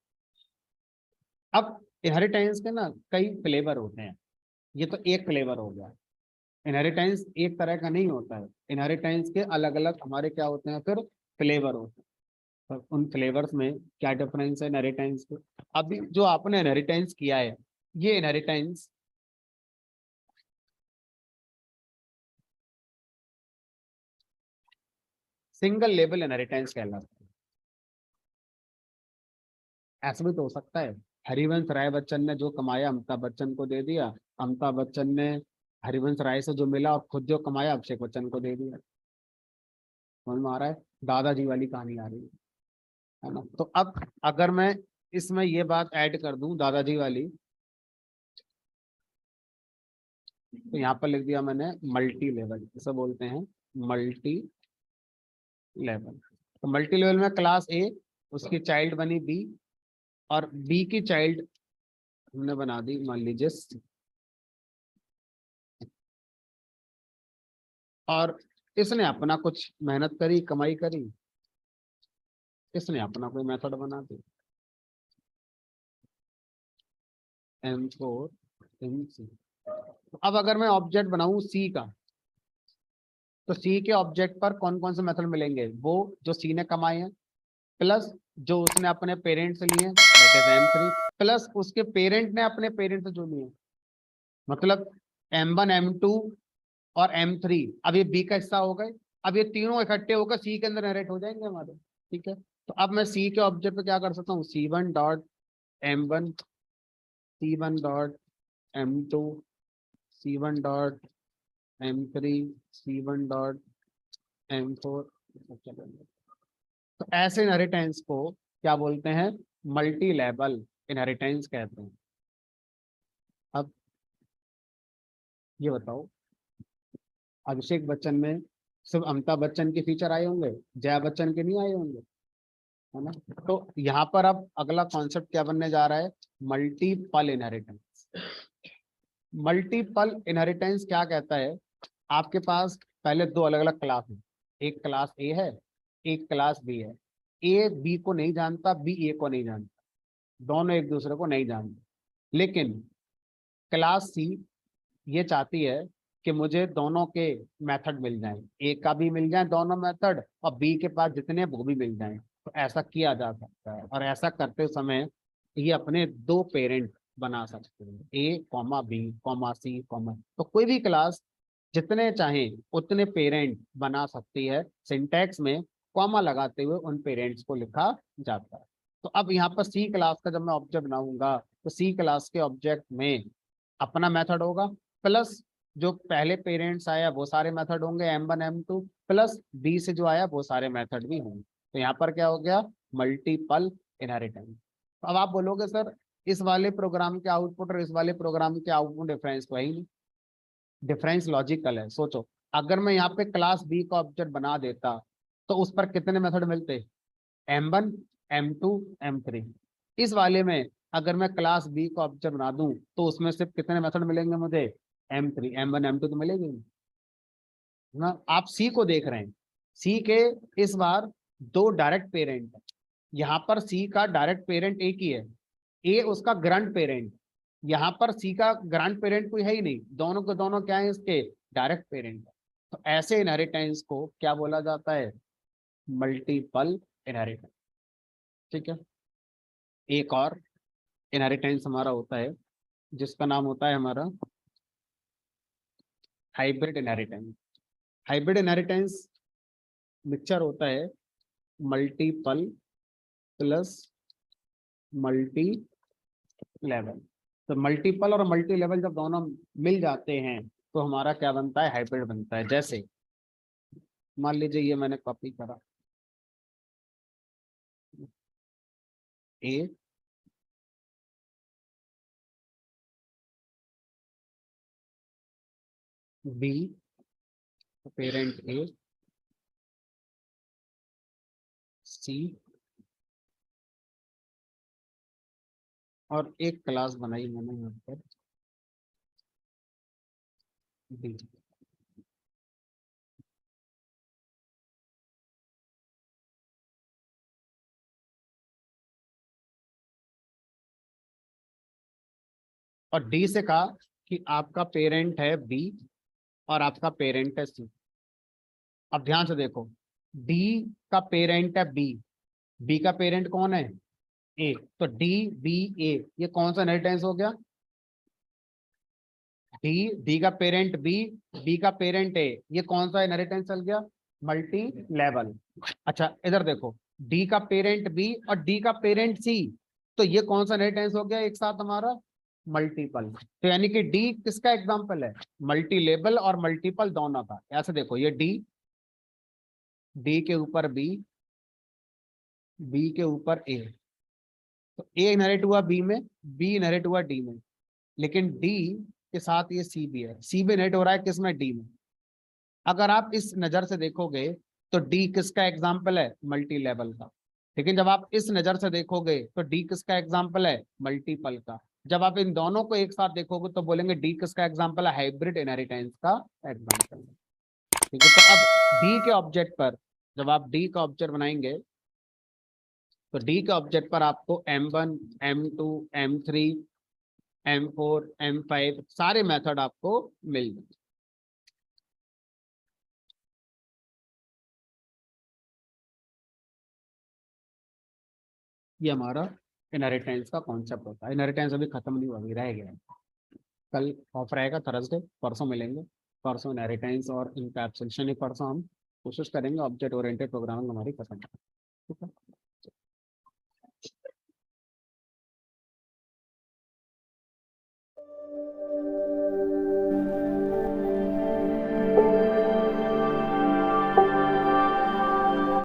[SPEAKER 1] अब इनहेरिटेंस के ना कई फ्लेवर होते हैं, ये तो एक फ्लेवर हो गया। इनहेरिटेंस एक तरह का नहीं होता है, इनहेरिटेंस के अलग अलग हमारे क्या होते हैं फिर, फ्लेवर होते हैं। तो उन फ्लेवर्स में क्या डिफरेंस है इनहेरिटेंस के। अभी जो आपने इनहेरिटेंस किया है, ये इनहेरिटेंस सिंगल लेवल इनहेरिटेंस कहलाता है। ऐसा भी तो हो सकता है, हरिवंश राय बच्चन ने जो कमाया अमिताभ बच्चन को दे दिया, अमिताभ बच्चन ने हरिवंश राय से जो मिला और खुद जो कमाया अभिषेक बच्चन को दे दिया। समझ में आ रहा है, दादाजी वाली कहानी आ रही है ना। तो अब अगर मैं इसमें ये बात ऐड कर दूं दादाजी वाली, तो यहाँ पर लिख दिया मैंने मल्टी लेवल, इसे बोलते हैं मल्टी लेवल। तो मल्टी लेवल में क्लास ए, उसकी चाइल्ड बनी बी, और बी की चाइल्ड हमने बना दी मान लीजिए C। और इसने अपना कुछ मेहनत करी, कमाई करी, इसने अपना कोई मेथड बना दी M4 MC। अब अगर मैं ऑब्जेक्ट बनाऊं सी का, तो सी के ऑब्जेक्ट पर कौन कौन से मेथड मिलेंगे, वो जो सी ने कमाए हैं, प्लस जो उसने अपने पेरेंट से लिए दैट इज M3, प्लस उसके पेरेंट ने अपने पेरेंट से जो लिए, मतलब M1 M2 और M3। अब ये बी का हिस्सा हो गए, अब ये तीनों इकट्ठे होकर सी के अंदर नरेट हो जाएंगे हमारे। ठीक है, तो अब मैं सी के ऑब्जेक्ट पे क्या कर सकता हूँ, C1 dot M1, C1 dot M2, C1 dot M3, C1 dot M4। तो ऐसे इनहेरिटेंस को क्या बोलते हैं, मल्टी लेवल इनहेरिटेंस कहते हैं। अब ये बताओ, अभिषेक बच्चन में सिर्फ अमिताभ बच्चन के फीचर आए होंगे, जया बच्चन के नहीं आए होंगे, है ना। तो यहाँ पर अब अगला कॉन्सेप्ट क्या बनने जा रहा है, मल्टीपल इनहेरिटेंस। मल्टीपल इनहेरिटेंस क्या कहता है, आपके पास पहले दो अलग अलग क्लास है, एक क्लास ए है, एक क्लास बी है। ए बी को नहीं जानता, बी ए को नहीं जानता, दोनों एक दूसरे को नहीं जानते। लेकिन क्लास सी ये चाहती है कि मुझे दोनों के मेथड मिल जाएं, ए का भी मिल जाए दोनों मेथड, और बी के पास जितने हैं वो भी मिल जाएं। तो ऐसा किया जा सकता है, और ऐसा करते समय ये अपने दो पेरेंट बना सकते हैं, ए comma B comma C comma. तो कोई भी क्लास जितने चाहें उतने पेरेंट बना सकती है, सिंटैक्स में कॉमा लगाते हुए उन पेरेंट्स को लिखा जाता है। तो अब यहाँ पर सी क्लास का जब मैं ऑब्जेक्ट बनाऊंगा, तो सी क्लास के ऑब्जेक्ट में अपना मेथड होगा, प्लस जो पहले पेरेंट्स आया वो सारे मेथड होंगे M1 M2, प्लस बी से जो आया वो सारे मेथड भी होंगे। तो यहाँ पर क्या हो गया, मल्टीपल इनहेरिटेंस। तो अब आप बोलोगे सर इस वाले प्रोग्राम के आउटपुट और इस वाले प्रोग्राम के आउटपुट डिफरेंस तो है ही नहीं। डिफरेंस लॉजिकल है, सोचो, अगर मैं यहाँ पे क्लास बी का ऑब्जेक्ट बना देता, तो उस पर कितने मेथड मिलते, M1 M2 M3। इस वाले में अगर मैं क्लास बी का ऑब्जेक्ट बना दूं, तो उसमें सिर्फ कितने मेथड मिलेंगे मुझे, M3 M1 M2 तो मिलेगी नहीं, है ना। आप सी को देख रहे हैं, सी के इस बार दो डायरेक्ट पेरेंट है, यहाँ पर सी का डायरेक्ट पेरेंट एक ही है, ए उसका ग्रैंड पेरेंट। यहाँ पर सी का ग्रैंड पेरेंट कोई है ही नहीं, दोनों के दोनों क्या है इसके, डायरेक्ट पेरेंट। तो ऐसे इनहेरिटेंस को क्या बोला जाता है, मल्टीपल इनहेरिटेंस। ठीक है, एक और इनहेरिटेंस हमारा होता है जिसका नाम होता है हमारा hybrid inheritance. Hybrid inheritance mixture होता है मल्टीपल प्लस मल्टी लेवल। तो मल्टीपल और मल्टी लेवल जब दोनों मिल जाते हैं, तो हमारा क्या बनता है, हाइब्रिड बनता है। जैसे मान लीजिए ये मैंने कॉपी करा, ए बी, पेरेंट ए, सी, और एक क्लास बनाई मैंने यहाँ पर डी। और डी से कहा कि आपका पेरेंट है बी और आपका पेरेंट है सी। अब ध्यान से देखो, डी का पेरेंट है बी, बी का पेरेंट कौन है ए, तो डी बी ए, ये कौन सा इनहेरिटेंस हो गया, डी, डी का पेरेंट बी, बी का पेरेंट ए, ये कौन सा इनहेरिटेंस चल गया, मल्टी लेवल। अच्छा इधर देखो, डी का पेरेंट बी और डी का पेरेंट सी, तो ये कौन सा इनहेरिटेंस हो गया एक साथ हमारा, मल्टीपल। तो यानी कि डी किसका एग्जांपल है, मल्टी लेवल और मल्टीपल दोनों का। ऐसे देखो ये डी, डी के ऊपर बी, बी के ऊपर ए, तो ए इनहेरिट हुआ बी में, बी इनहेरिट हुआ डी में, लेकिन डी के साथ ये सी भी है, सी भी इनहेरिट हो रहा है किसमें, डी में। अगर आप इस नजर से देखोगे तो डी किसका एग्जाम्पल है, मल्टी लेवल का। लेकिन जब आप इस नजर से देखोगे तो डी किसका एग्जाम्पल है, मल्टीपल का। जब आप इन दोनों को एक साथ देखोगे तो बोलेंगे डी किसका एग्जाम्पल है, हाइब्रिड इनहेरिटेंस का एग्जाम्पल। ठीक है, तो अब डी के ऑब्जेक्ट पर, जब आप डी का ऑब्जेक्ट बनाएंगे तो डी के ऑब्जेक्ट पर आपको M1, M2, M3, M4, M5 सारे मेथड आपको मिल जाए। ये हमारा इनहेरिटेंस का कॉन्सेप्ट होता है। इनहेरिटेंस अभी खत्म नहीं हुआ, अभी रह गया है। कल ऑफ रहेगा थर्सडे, परसों मिलेंगे। परसों इनहेरिटेंस और इनकैप्सुलेशन, परसों हम कोशिश करेंगे ऑब्जेक्ट ओरिएंटेड प्रोग्रामिंग हमारी खत्म। ठीक है।